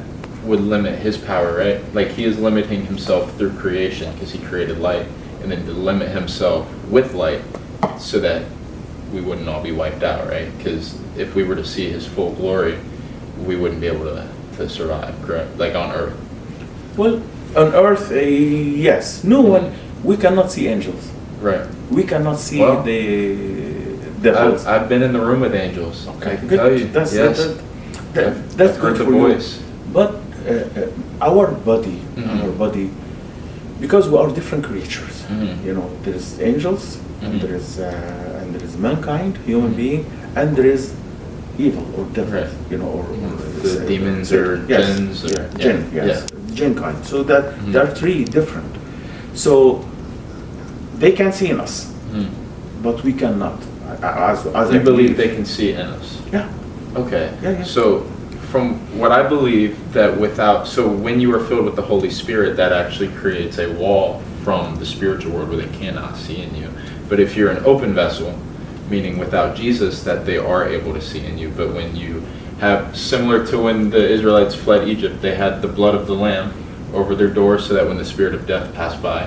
would limit his power, right? Like he is limiting himself through creation because he created light, and then to limit himself with light so that we wouldn't all be wiped out, right? Because if we were to see his full glory, we wouldn't be able to survive, correct? Like on earth. Well, on earth, yes. No one, we cannot see angels. Right. We cannot see Well, the I've been in the room with angels. Okay, I can good. tell you. That's yes. that's I've good heard the for you. voice. But our body, Mhm. because we are different creatures. Mhm. You know, there is angels, Mhm. and there is mankind, human being, and there is evil or devil. Right. You know, or The demons or yes, jinns or yeah, jinn, yes, yeah. jinn kind. So that Mhm. there are three different. So they can see in us, Mhm. but we cannot. As You I believe they can see in us. Yeah. Okay. Yeah, yeah. So from what I believe that so when you are filled with the Holy Spirit, that actually creates a wall from the spiritual world where they cannot see in you. But if you're an open vessel, meaning without Jesus, that they are able to see in you. But when you have, similar to when the Israelites fled Egypt, they had the blood of the lamb over their door so that when the spirit of death passed by,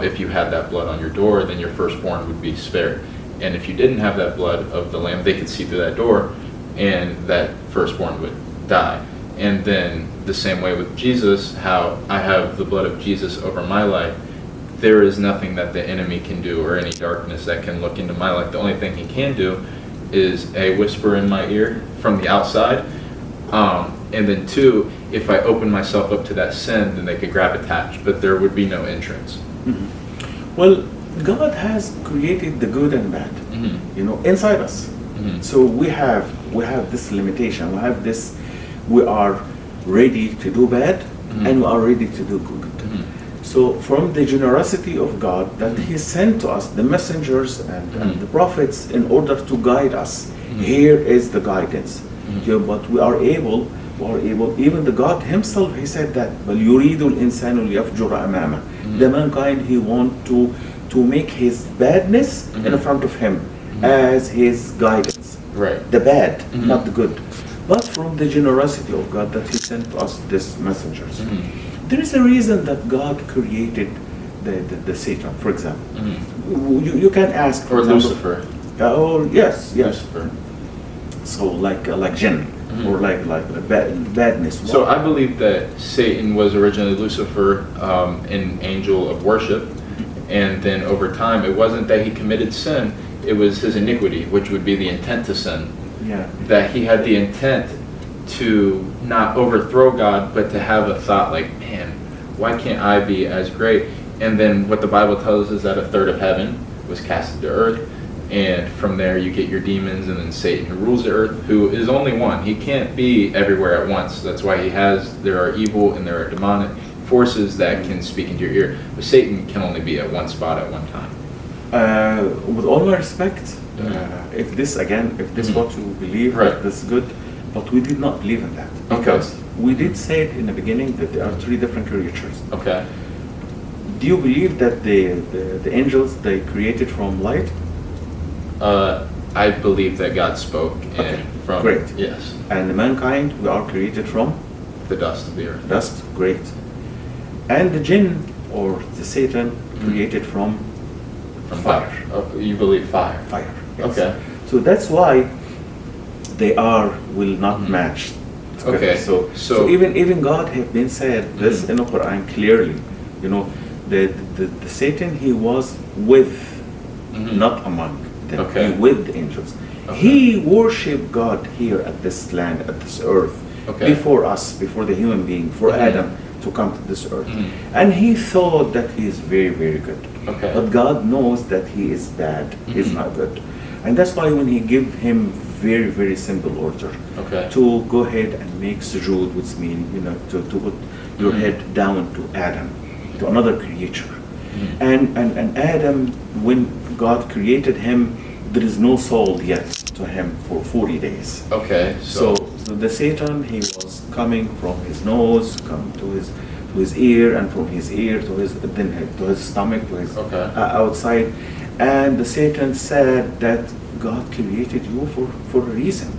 if you had that blood on your door, then your firstborn would be spared. And if you didn't have that blood of the lamb, they could see through that door, and that firstborn would die. And then the same way with Jesus, how I have the blood of Jesus over my life, there is nothing that the enemy can do or any darkness that can look into my life. The only thing he can do is a whisper in my ear from the outside. And then two, if I open myself up to that sin, then they could grab attached, but there would be no entrance. Mhm. Well, God has created the good and bad, you know, inside us. Mhm. So we have this limitation. We have this. We are ready to do bad, and we are ready to do good. So from the generosity of God that He sent to us the messengers and the prophets in order to guide us. Here is the guidance. You know, but we are able. Even the God Himself, He said that. بل يريد الإنسان ليفجر أمامه. The mankind, he want to make his badness in front of him as his guidance. Right. The bad, not the good. But from the generosity of God that He sent to us these messengers. There is a reason that God created the Satan, for example. You can ask, for Or example, Lucifer. or yes. Lucifer. So like jinn, or like badness. So I believe that Satan was originally Lucifer, an angel of worship, and then over time, it wasn't that he committed sin, it was his iniquity, which would be the intent to sin. Yeah. That he had the intent to not overthrow God, but to have a thought like, man, why can't I be as great? And then what the Bible tells us is that a third of heaven was casted to earth, and from there you get your demons, and then Satan, who rules the earth, who is only one. He can't be everywhere at once. That's why there are evil and there are demonic forces that can speak into your ear. But Satan can only be at one spot at one time. With all my respect, if this what you believe, Right. that's good, but we did not believe in that. Okay. Because we did say it in the beginning that there are three different creatures. Okay. Do you believe that the angels, they created from light? I believe that God spoke Okay, from great. Yes, And the mankind, we are created from the dust of the earth. dust? Great. And the jinn, or the Satan, created from fire. Oh, you believe fire? Fire. Yes. Okay. So that's why they will not match. Okay. So even God have been said this in the Quran clearly. You know, the Satan, he was with, not among them. Okay. He with the angels. Okay. He worshipped God here at this land, at this earth, Okay. before us, before the human being, for Adam to come to this earth. And he thought that he is very, very good. Okay. But God knows that he is bad. He's not good. And that's why when he gave him very, very simple order Okay. to go ahead and make sujood, which means, you know, to put your head down to Adam, to another creature. And Adam, when God created him, there is no soul yet to him for 40 days. Okay. So the Satan, he was coming from his nose, come to his ear, and from his ear to his stomach, to his outside. And the Satan said that God created you for a reason,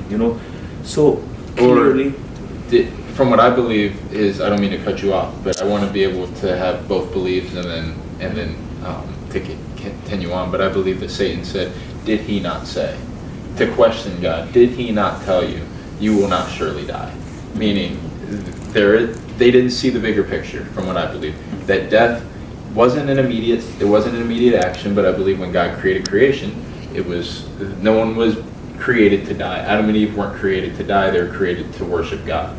you know. So clearly, from what I believe is, I don't mean to cut you off, but I want to be able to have both beliefs and then to continue on. But I believe that Satan said, "Did he not say?" To question God, did he not tell you, you will not surely die? Meaning, they didn't see the bigger picture, from what I believe. That death wasn't an immediate action, but I believe when God created creation, no one was created to die. Adam and Eve weren't created to die, they were created to worship God.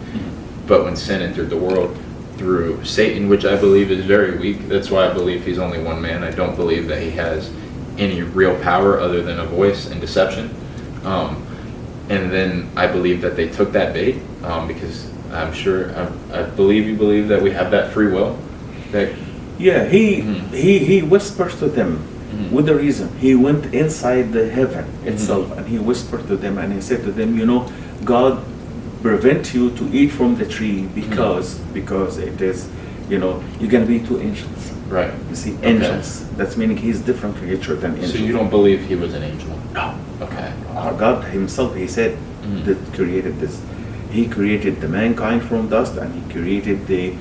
But when sin entered the world through Satan, which I believe is very weak, that's why I believe he's only one man. I don't believe that he has any real power other than a voice and deception. And then I believe that they took that bait, because I'm sure, I believe you believe that we have that free will. Yeah, he whispers to them with a reason. He went inside the heaven itself and he whispered to them and he said to them, God prevent you to eat from the tree because it is, you're going to be two angels. Right. You see, angels. That's meaning he's different creature than angels. So you don't believe he was an angel? No. Okay. Our God himself, he said, that created this. He created the mankind from dust and he created the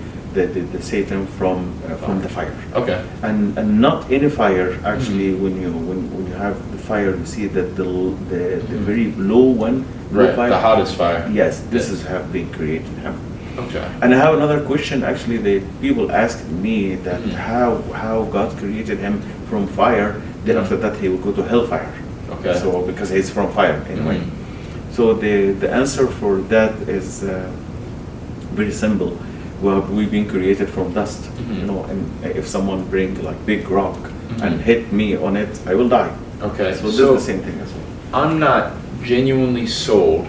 Satan from the fire. Okay. And not any fire. Actually, when you have the fire, you see that the very low one. Right. Fire, the hottest fire. Yes. This is have been created in heaven. Okay. And I have another question. Actually, the people asked me that how God created him from fire. Then after that, he will go to hellfire. Okay. So because he's from fire anyway. So the answer for that is very simple. Well, we've been created from dust, and if someone bring like big rock and hit me on it, I will die. Okay. So this is the same thing as well. I'm not genuinely sold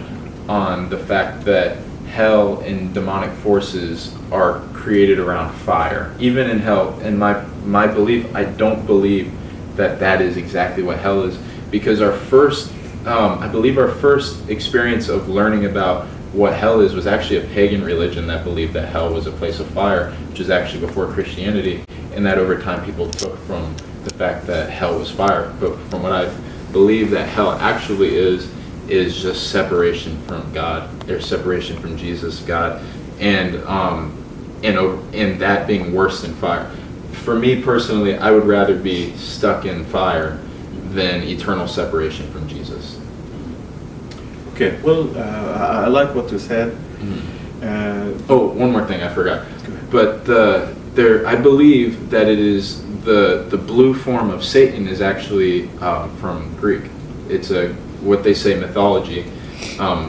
on the fact that hell and demonic forces are created around fire. Even in hell, in my belief, I don't believe that is exactly what hell is, because I believe our first experience of learning about what hell is was actually a pagan religion that believed that hell was a place of fire, which is actually before Christianity, and that over time people took from the fact that hell was fire. But from what I believe that hell actually is just separation from God, or separation from Jesus, God, and that being worse than fire. For me personally, I would rather be stuck in fire than eternal separation from Jesus. Okay, well, I like what you said. One more thing I forgot. But I believe that it is the blue form of Satan is actually from Greek. It's what they say mythology,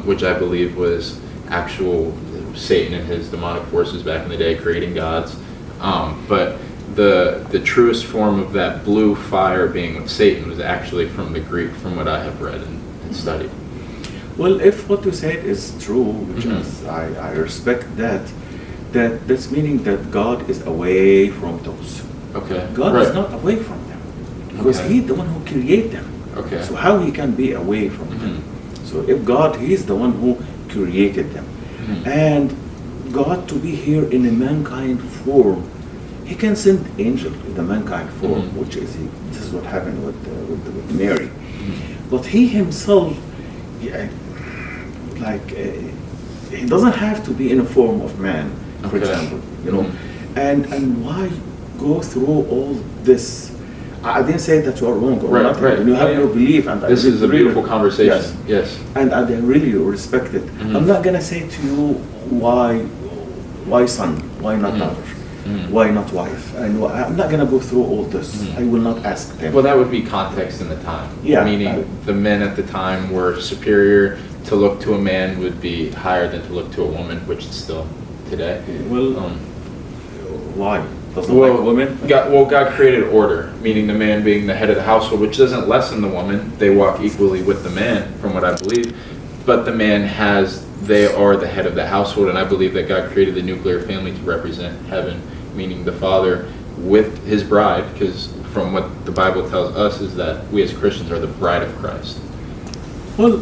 which I believe was actual Satan and his demonic forces back in the day creating gods. But the truest form of that blue fire being Satan was actually from the Greek, from what I have read and studied. Well, if what you said is true, which is, I respect that's meaning that God is away from those. Okay. God is not away from them, because He's the one who created them. Okay. So how He can be away from them? So if God, He's the one who created them, and God to be here in a mankind form, He can send angel in the mankind form, which is this is what happened with Mary, but He Himself. He doesn't have to be in a form of man, for example, and why go through all this? I didn't say that you are wrong or nothing. Right. You have your belief, and this is a beautiful conversation. Yes. And I really respect it. I'm not gonna say to you why son, why not daughter, why not wife, and I'm not gonna go through all this. I will not ask them. Well, that would be context in the time. Yeah. Meaning the men at the time were superior. To look to a man would be higher than to look to a woman, which is still today. Well, why? Doesn't like women? God created order, meaning the man being the head of the household, which doesn't lessen the woman. They walk equally with the man, from what I believe. But the man they are the head of the household, and I believe that God created the nuclear family to represent heaven, meaning the father with his bride, because from what the Bible tells us is that we as Christians are the bride of Christ. Well,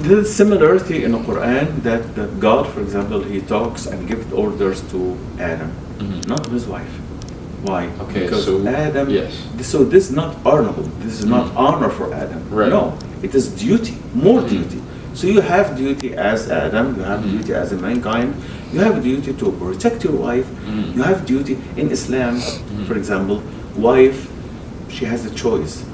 there's similarity in the Quran that God, for example, He talks and gives orders to Adam, not his wife. Why? Okay, because so Adam. Yes. So this is not honorable. This is not honor for Adam. Right. No, it is duty, more duty. So you have duty as Adam, you have duty as a mankind, you have a duty to protect your wife, you have duty in Islam, for example, wife, she has a choice.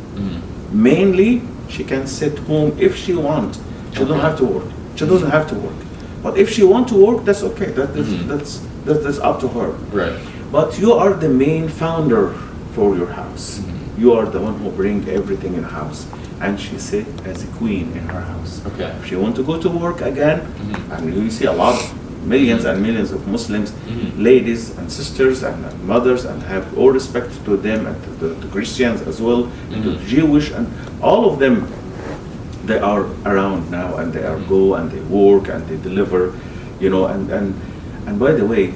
Mainly, she can sit home if she wants. She don't have to work. She doesn't have to work. But if she want to work, that's okay. That's up to her. Right. But you are the main founder for your house. You are the one who bring everything in the house. And she sit as a queen in her house. Okay. If she want to go to work again, and you see a lot of millions and millions of Muslims, ladies and sisters and mothers, and have all respect to them and to the Christians as well, and to the Jewish, and all of them, they are around now, and they are go and they work and they deliver, you know, and by the way,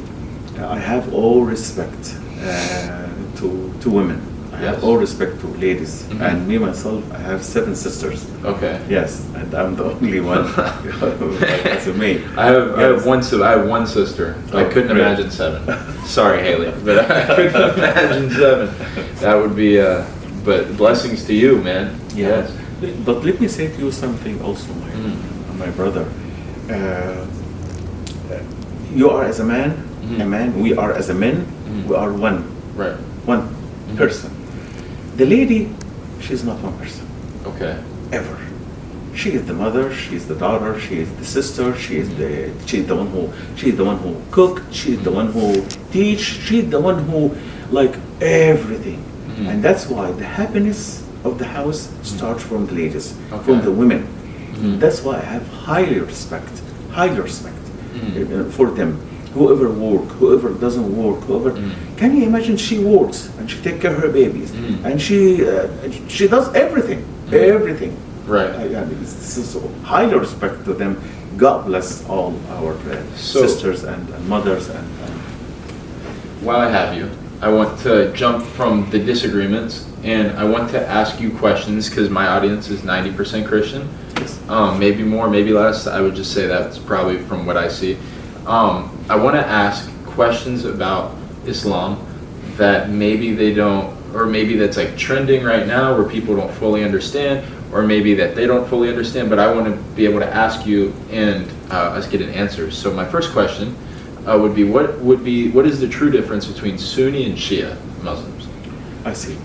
I have all respect to women. I have all respect to ladies, and me myself, I have 7 sisters. Okay. Yes, and I'm the only one as a male. I have one sister. I couldn't imagine 7. Sorry, Haley, but I couldn't imagine 7. That would be. But blessings to you, man. Yes. But let me say to you something also, my brother. You are as a man, a man. We are as a man. We are one. Right. One person. The lady, she's not one person. Okay. Ever. She is the mother. She is the daughter. She is the sister. She's the one who cook. She's the one who teach. She's the one who like everything. And that's why the happiness of the house starts from the ladies, from the women. That's why I have highly respect for them. Whoever work, whoever doesn't work, whoever. Can you imagine? She works and she take care of her babies, and she does everything, everything. Right. This is highly respect to them. God bless all our sisters and mothers and. While I have you, I want to jump from the disagreements, and I want to ask you questions because my audience is 90% Christian. Yes. Maybe more, maybe less. I would just say that's probably from what I see. I want to ask questions about Islam that maybe they don't, or maybe that's like trending right now where people don't fully understand, or maybe that they don't fully understand, but I want to be able to ask you and us get an answer. So my first question would be what is the true difference between Sunni and Shia Muslims? I see.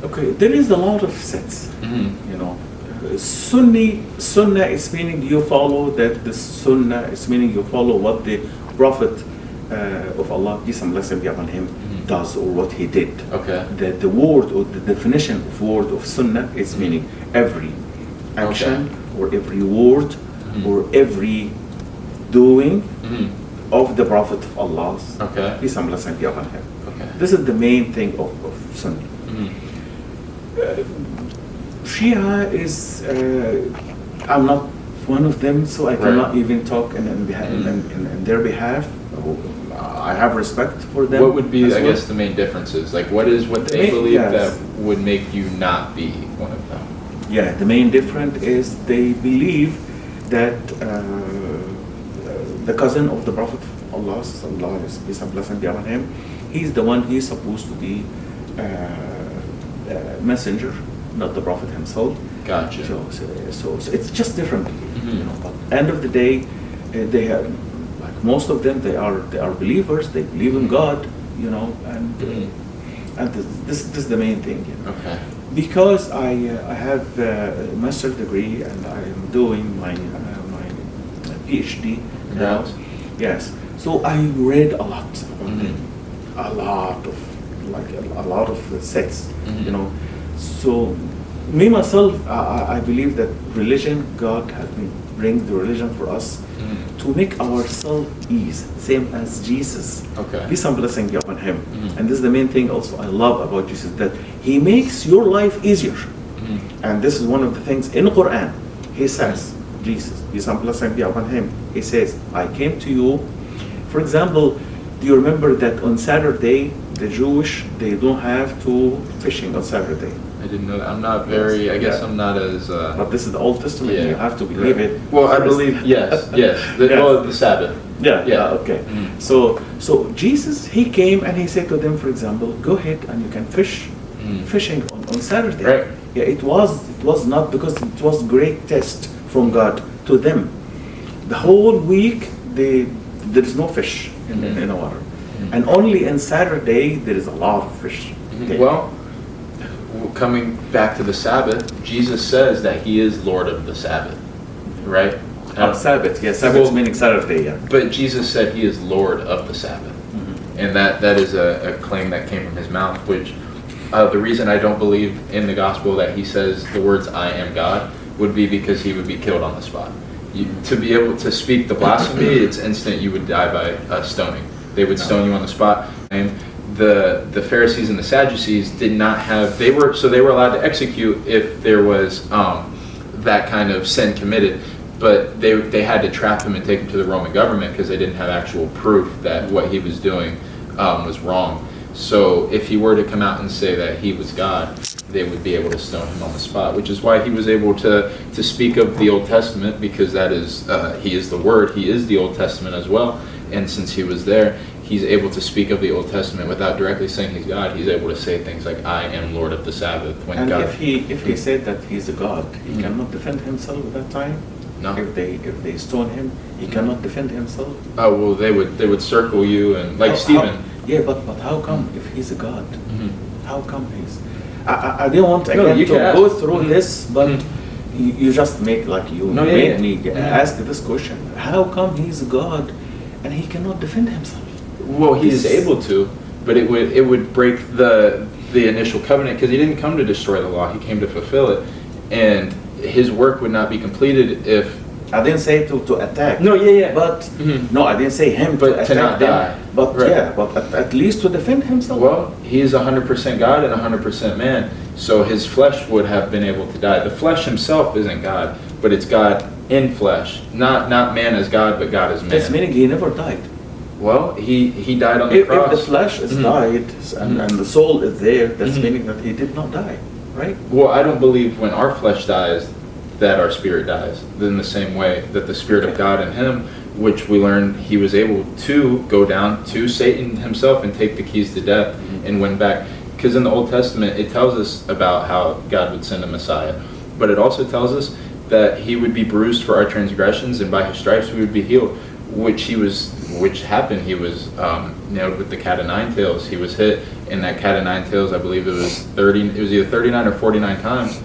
Okay, there is a lot of sects. You know, Sunnah is meaning you follow that. The Sunnah is meaning you follow what the Prophet of Allah, peace and blessing be upon him, does or what he did. Okay. The word or the definition of word of Sunnah is meaning every action or every word or every doing of the Prophet of Allah, peace and blessing be upon him. Okay. This is the main thing of Sunnah. Shia is, I'm not one of them, so I cannot even talk in their behalf. I have respect for them. What would be, I guess, the main differences? Like, what they believe that would make you not be one of them? Yeah, the main difference is they believe that the cousin of the Prophet of Allah, peace and blessing be upon him, he's the one he's supposed to be messenger, not the Prophet himself. Gotcha. So it's just different, you know. But end of the day, they have, like most of them, they are believers. They believe in God, you know, and this is the main thing. You know? Okay. Because I have a master's degree and I am doing my PhD now. Yes. So I read a lot about them, a lot of sects, you know. So me myself, I believe that religion, God has been bring the religion for us to make ourselves ease, same as Jesus. Okay. Peace and blessing be upon him. And this is the main thing also I love about Jesus, that he makes your life easier. And this is one of the things in Quran. He says, Jesus, peace and blessing be upon him, he says, I came to you. For example, do you remember that on Saturday, the Jewish, they don't have to fishing on Saturday? I didn't know that. I'm not very, I guess I'm not as... But this is the Old Testament, you have to believe it. Well, first. I believe, yes. Well, the Sabbath. Yeah. Okay. So Jesus, he came and he said to them, for example, go ahead and you can fishing on Saturday. Right. Yeah, it was not because it was great test from God to them. The whole week, there is no fish in the water. And only on Saturday, there is a lot of fish. Well, coming back to the Sabbath, Jesus says that he is Lord of the Sabbath, right? Sabbath, yes. Sabbath meaning Saturday, yeah. But Jesus said he is Lord of the Sabbath. And that is a claim that came from his mouth, which the reason I don't believe in the gospel that he says the words "I am God" would be because he would be killed on the spot. To be able to speak the blasphemy, it's instant. You would die by stoning. They would stone you on the spot. And the Pharisees and the Sadducees did not have. They were allowed to execute if there was that kind of sin committed. But they had to trap him and take him to the Roman government because they didn't have actual proof that what he was doing was wrong. So if he were to come out and say that he was God, they would be able to stone him on the spot, which is why he was able to speak of the Old Testament, because that is he is the Word, he is the Old Testament as well. And since he was there, he's able to speak of the Old Testament without directly saying he's God. He's able to say things like, "I am Lord of the Sabbath." And God, if he said that he's a God, he cannot defend himself at that time. No. If they stone him, he cannot defend himself. Oh well, they would circle you and like Stephen. But how come if he's a God? How come he's? I didn't want again to go through this, but you just make like you made me ask this question. How come he's a God and he cannot defend himself? Well, he is able to, but it would break the initial covenant, because he didn't come to destroy the law; he came to fulfill it, and his work would not be completed if. I didn't say to attack. No, But no, I didn't say him but to attack to not them. die. But Right. but at least to defend himself. Well, he is 100% God and 100% man, so his flesh would have been able to die. The flesh himself isn't God, but it's God in flesh, not man as God, but God as man. That's meaning he never died. Well, he died on the cross. If the flesh is died and the soul is there, that's meaning that he did not die, right? Well, I don't believe when our flesh dies that our spirit dies. In the same way that the Spirit of God in him, which we learned he was able to go down to Satan himself and take the keys to death and win back. Because in the Old Testament, it tells us about how God would send a Messiah. But it also tells us that he would be bruised for our transgressions, and by his stripes we would be healed, which happened. He was nailed with the cat of nine tails. He was hit in that cat of nine tails, I believe it was either 39 or 49 times.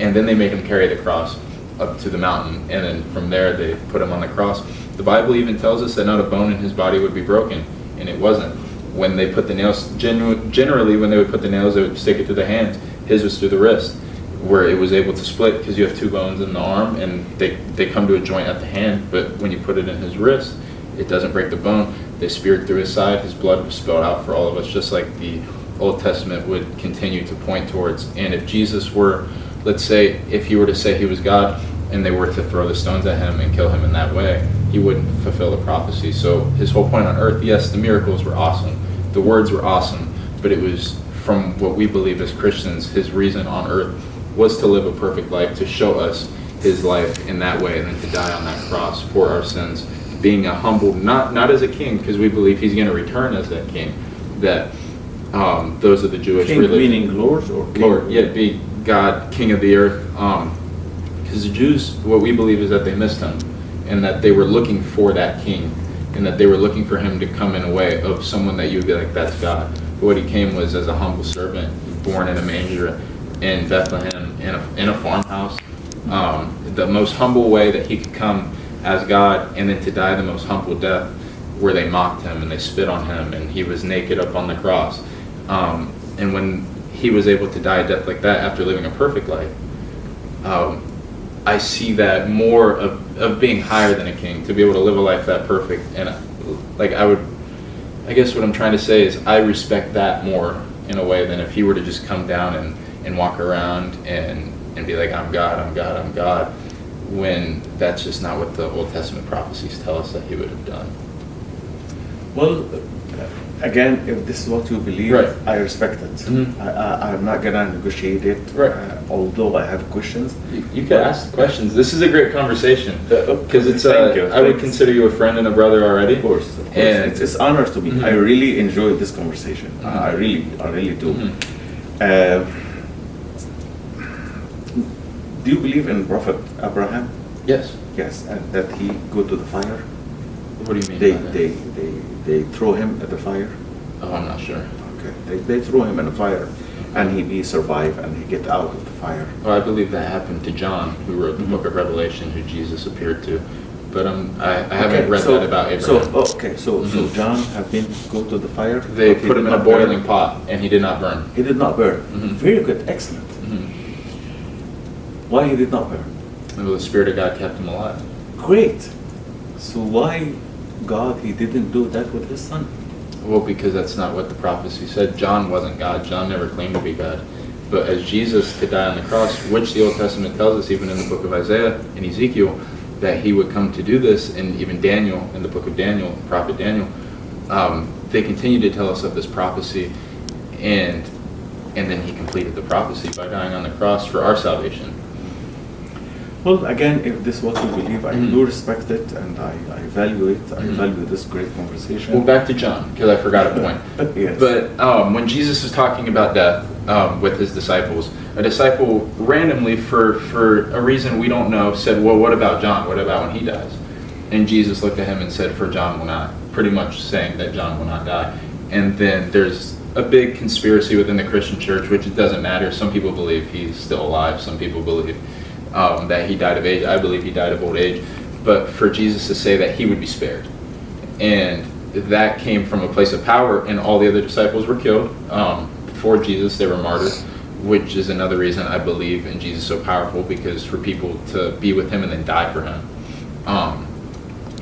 And then they made him carry the cross up to the mountain, and then from there they put him on the cross. The Bible even tells us that not a bone in his body would be broken, and it wasn't. When they put the nails, generally when they would put the nails, they would stick it to the hands. His was through the wrist, where it was able to split, because you have two bones in the arm, and they come to a joint at the hand, but when you put it in his wrist, it doesn't break the bone. They speared through his side, his blood was spilled out for all of us, just like the Old Testament would continue to point towards. And if Jesus were, let's say, if he were to say he was God and they were to throw the stones at him and kill him in that way, he wouldn't fulfill the prophecy. So his whole point on earth, yes, the miracles were awesome, the words were awesome, but it was, from what we believe as Christians, his reason on earth was to live a perfect life, to show us his life in that way, and then to die on that cross for our sins, being a humble, not as a king, because we believe he's going to return as that king, that those are the Jewish king religion. Meaning Lord or king? Lord, yeah, be God, King of the earth. Because the Jews, what we believe is that they missed him, and that they were looking for that king, and that they were looking for him to come in a way of someone that you would be like, that's God. But what he came was as a humble servant, born in a manger in Bethlehem, in a farmhouse. The most humble way that he could come as God, and then to die the most humble death, where they mocked him and they spit on him, and he was naked up on the cross. And when he was able to die a death like that after living a perfect life, I see that more of being higher than a king, to be able to live a life that perfect. And I guess what I'm trying to say is I respect that more in a way than if he were to just come down and walk around and be like, I'm God, I'm God, I'm God, when that's just not what the Old Testament prophecies tell us that he would have done. Well, again, if this is what you believe, right. I respect it. Mm-hmm. I'm not gonna negotiate it, right. Although I have questions. You can ask questions. This is a great conversation, because it's Thank you. I would consider you a friend and a brother already. Of course. And it's honor to me. I really enjoyed this conversation. I really do. Do you believe in Prophet Abraham? Yes. Yes, and that he go to the fire. What do you mean They by that? they throw him at the fire. Oh, I'm not sure. Okay, they throw him in the fire, and he survive and he get out of the fire. Well, I believe that happened to John, who wrote the book of Revelation, who Jesus appeared to. But I haven't read that about Abraham. So John have been go to the fire. They but he put did him in a not boiling burn. pot, and he did not burn. He did not burn. Mhm. Very good, excellent. Why he did not burn? Well, the Spirit of God kept him alive. Great. So why God he didn't do that with his son? Well, because that's not what the prophecy said. John wasn't God. John never claimed to be God. But as Jesus to die on the cross, which the Old Testament tells us, even in the book of Isaiah and Ezekiel, that he would come to do this, and even Daniel, in the book of Daniel, prophet Daniel, they continue to tell us of this prophecy, and then he completed the prophecy by dying on the cross for our salvation. Well, again, if this is what you believe, I do respect it and I value it. I value this great conversation. Well, back to John, because I forgot a point. Yes. But when Jesus was talking about death with his disciples, a disciple randomly, for a reason we don't know, said, well, what about John? What about when he dies? And Jesus looked at him and said, for John will not, pretty much saying that John will not die. And then there's a big conspiracy within the Christian church, which it doesn't matter. Some people believe he's still alive. Some people believe that he died of age. I believe he died of old age. But for Jesus to say that he would be spared. And that came from a place of power, and all the other disciples were killed. Before Jesus, they were martyred, which is another reason I believe in Jesus so powerful, because for people to be with him and then die for him,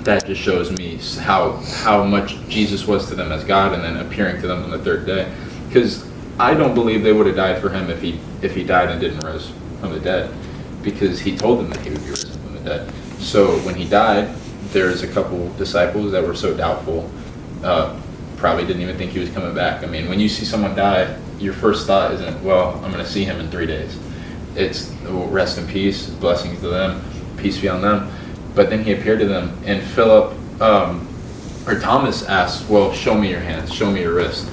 that just shows me how much Jesus was to them as God, and then appearing to them on the third day. Because I don't believe they would have died for him if he died and didn't rise from the dead, because he told them that he would be risen from the dead. So when he died, there's a couple disciples that were so doubtful, probably didn't even think he was coming back. I mean, when you see someone die, your first thought isn't, well, I'm going to see him in 3 days. It's, well, rest in peace, blessings to them, peace be on them. But then he appeared to them, and Philip, or Thomas asked, well, show me your hands, show me your wrist.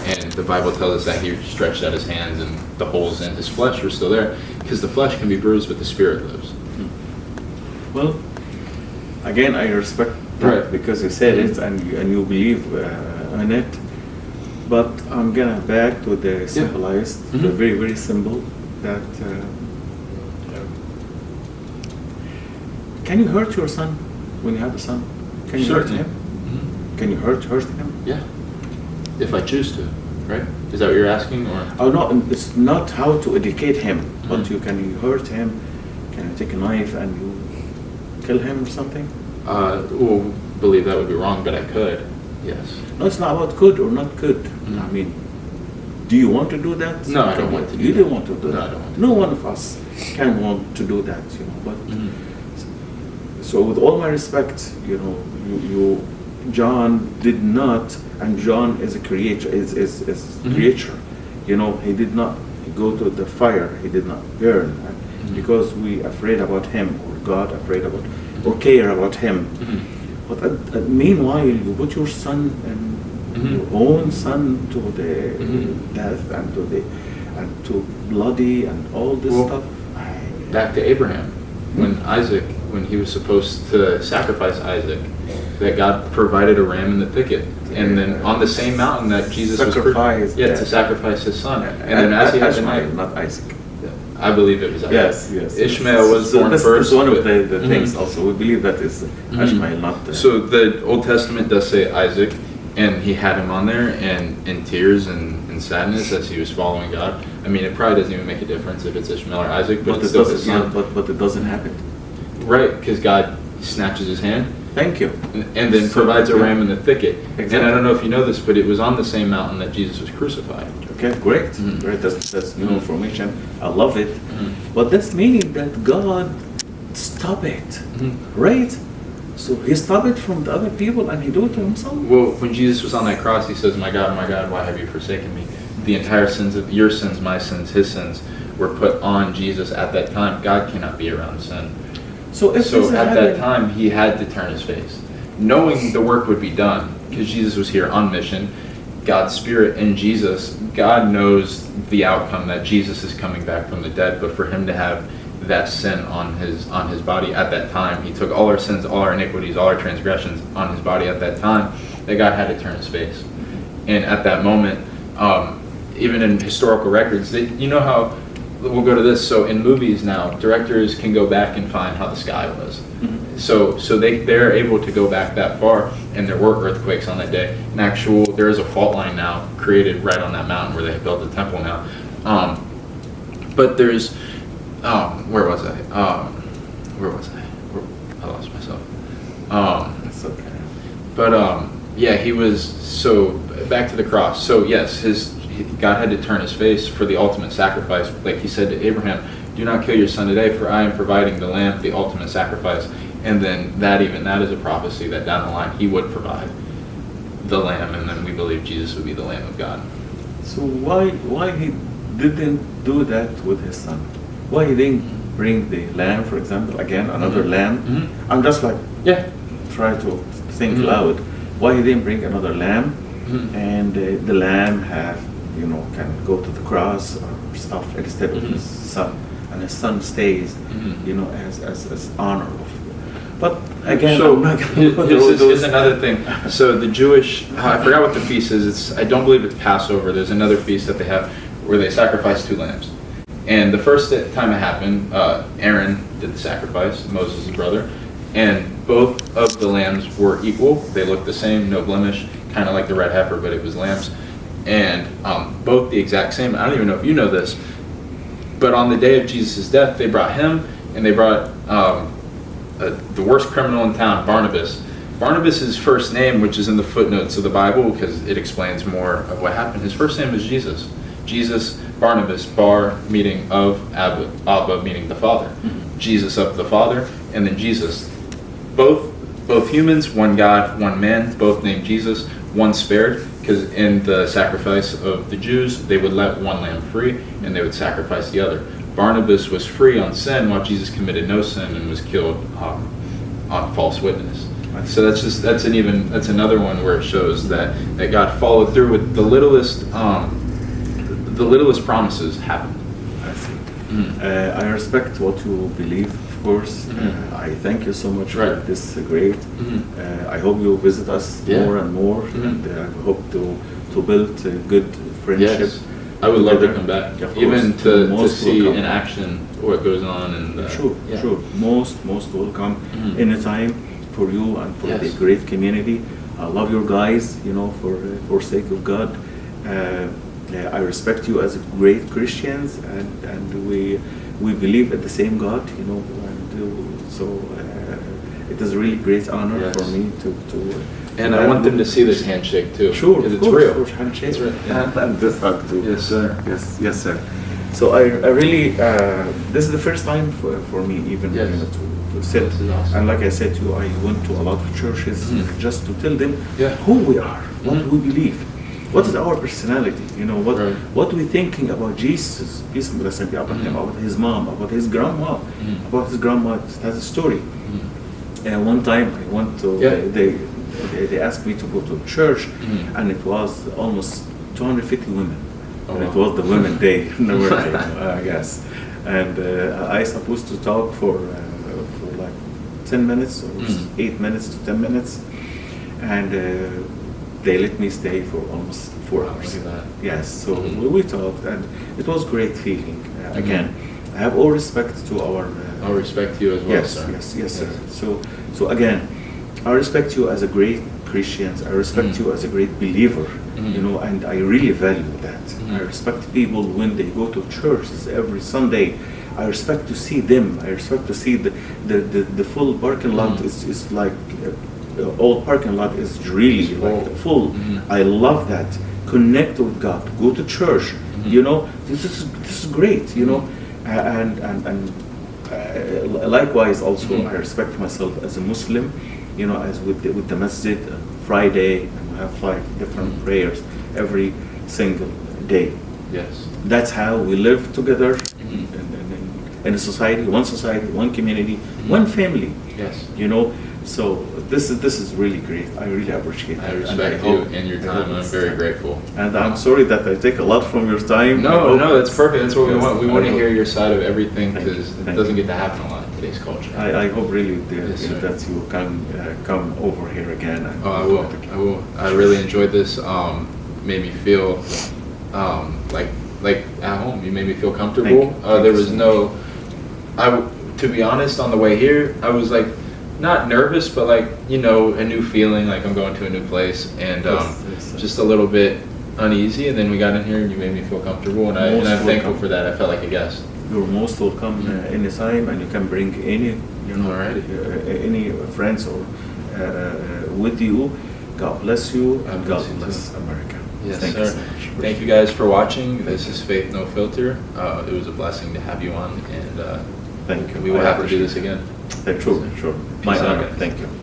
And the Bible tells us that he stretched out his hands, and the holes in his flesh were still there, because the flesh can be bruised, but the spirit lives. Well, again, I respect that, Right. because you said it and you believe in it. But I'm gonna back to the symbolized, the very, very simple, that can you hurt your son when you have a son? Can you hurt Certainly. him? Can you hurt him? Yeah, if I choose to, right? Is that what you're asking, or? Oh no, it's not how to educate him, but can you hurt him? Can you take a knife and you kill him or something? Well, believe that would be wrong, but I could. Yes. No, it's not about good or not good. I mean, do you want to do that? No, I don't want to do You that. don't want to do No, that. I don't want to. No one of us can want to do that, you know. But so, with all my respect, you know, John did not, and John is a creator, is creature. You know, he did not go to the fire. He did not burn, because we afraid about him, or God afraid about, or care about him. But meanwhile, you put your son and your own son to the death and to bloody and all this stuff. Back to Abraham, when he was supposed to sacrifice Isaac, that God provided a ram in the thicket, and then on the same mountain that Jesus was to sacrifice his son, and then as he had the Ishmael, knife, not Isaac. I believe it was Isaac. Yes. Ishmael was born this first. is one of but- the things also. We believe that is Ishmael, not So the Old Testament does say Isaac, and he had him on there, and in tears and sadness as he was following God. I mean, it probably doesn't even make a difference if it's Ishmael or Isaac, but it's it still his doesn't. son. But it doesn't happen. Right, because God snatches his hand Thank you. and then provides a yeah. ram in the thicket. Exactly. And I don't know if you know this, but it was on the same mountain that Jesus was crucified. Okay, great. Great. That's new information. I love it. But that's meaning that God stopped it, right? So he stopped it from the other people, and he do it to himself. Well, when Jesus was on that cross, he says, my God, why have you forsaken me? The entire sins of your sins, my sins, his sins were put on Jesus at that time. God cannot be around sin. So if So this at happened- that time, he had to turn his face, knowing the work would be done, because Jesus was here on mission. God's Spirit in Jesus, God knows the outcome, that Jesus is coming back from the dead, but for him to have that sin on his body at that time. He took all our sins, all our iniquities, all our transgressions on his body at that time, that God had to turn his face. And at that moment, even in historical records, you know how, we'll go to this, so in movies now, directors can go back and find how the sky was. So they're able to go back that far, and there were earthquakes on that day. There is a fault line now created right on that mountain where they built the temple now. But there's, where was I? I lost myself. That's okay. But yeah, he was, so back to the cross. So yes, God had to turn his face for the ultimate sacrifice. Like he said to Abraham, do not kill your son today, for I am providing the lamb, the ultimate sacrifice. And then that is a prophecy that down the line he would provide the lamb, and then we believe Jesus would be the Lamb of God. So why he didn't do that with his son? Why he didn't bring the lamb, for example, again, another lamb? I'm just like, try to think loud. Why he didn't bring another lamb, and the lamb can go to the cross or stuff instead of his son, and his son stays, as honor of. But again, so here's another thing. So the Jewish, I forgot what the feast is. I don't believe it's Passover. There's another feast that they have where they sacrifice 2 lambs. And the first time it happened, Aaron did the sacrifice, Moses' brother, and both of the lambs were equal. They looked the same, no blemish, kind of like the red heifer, but it was lambs. And both the exact same. I don't even know if you know this, but on the day of Jesus' death, they brought him, and they brought the worst criminal in town, Barnabas. Barnabas' first name, which is in the footnotes of the Bible because it explains more of what happened, his first name was Jesus. Jesus, Barnabas, Bar meaning of, Abba meaning the Father. Jesus of the Father, and then Jesus. Both humans, one God, one man, both named Jesus, one spared, because in the sacrifice of the Jews, they would let one lamb free, and they would sacrifice the other. Barnabas was free on sin, while Jesus committed no sin and was killed on false witness. So that's another one where it shows that God followed through with the littlest promises happened. I see. I respect what you believe, of course. I thank you so much for this great. I hope you visit us more and more, and I hope to build a good friendship. Yes. I would love to come back, even to see in action what goes on. And sure. Most welcome anytime for you and for the great community. I love your guys, for sake of God. I respect you as great Christians, and we believe in the same God, so it is a really great honor for me to. And I want them to see this handshake too. Sure, because it's real. Handshake. It's real. And this hug too. Yes, sir. Yes, sir. So I really, this is the first time for me even to sit. Awesome. And like I said to you, I went to a lot of churches just to tell them who we are, what we believe, what is our personality, what we're thinking about Jesus, peace and blessing be upon him, about his mom, about his grandma, about his grandma has a story. And one time I went to, they asked me to go to church, and it was almost 250 women. And it was the Women Day, I guess. And I supposed to talk for like 10 minutes or 8 minutes to 10 minutes, and they let me stay for almost 4 hours. Yes, so we talked, and it was great feeling. Again, I have all respect to our. I respect you as well, sir. Yes, sir. So again, I respect you as a great Christian. I respect you as a great believer. And I really value that. I respect people when they go to churches every Sunday. I respect to see them. I respect to see the full parking lot is like all parking lot is really like full. I love that. Connect with God. Go to church. This is great. And likewise also I respect myself as a Muslim. As with the masjid Friday, and we have 5 different prayers every single day. Yes. That's how we live together in a society, one community, one family. Yes. So this is really great. I really appreciate it. I And respect hope- you and your I time, hope and I'm it's very time. grateful. And I'm sorry that I take a lot from your time. I No, hope no, that's perfect. That's what we yes, want. We I want to hope- hear your side of everything Thank you. because it Thank doesn't you. get to happen a lot in today's culture. I hope really Yes, sir. that you can come over here again. And Oh, I will. I will. I really enjoyed this. Made me feel like at home. You made me feel comfortable. Thank you. There Thank was you no. To be honest, on the way here, I was like not nervous, but like a new feeling, like I'm going to a new place, and Yes, just a little bit uneasy. And then we got in here, and you made me feel comfortable, and I'm Most thankful welcome. for that. I felt like a guest. You're most welcome anytime, and you can bring any Alrighty. any friends or with you. God bless you, God and bless God you bless too. America. Yes, Thank sir. you so much. Thank you guys for watching. This is Faith No Filter. It was a blessing to have you on, and Thank you. we will I have to do appreciate this it. again. Sure. My Peace out, honor. guys. Thank you.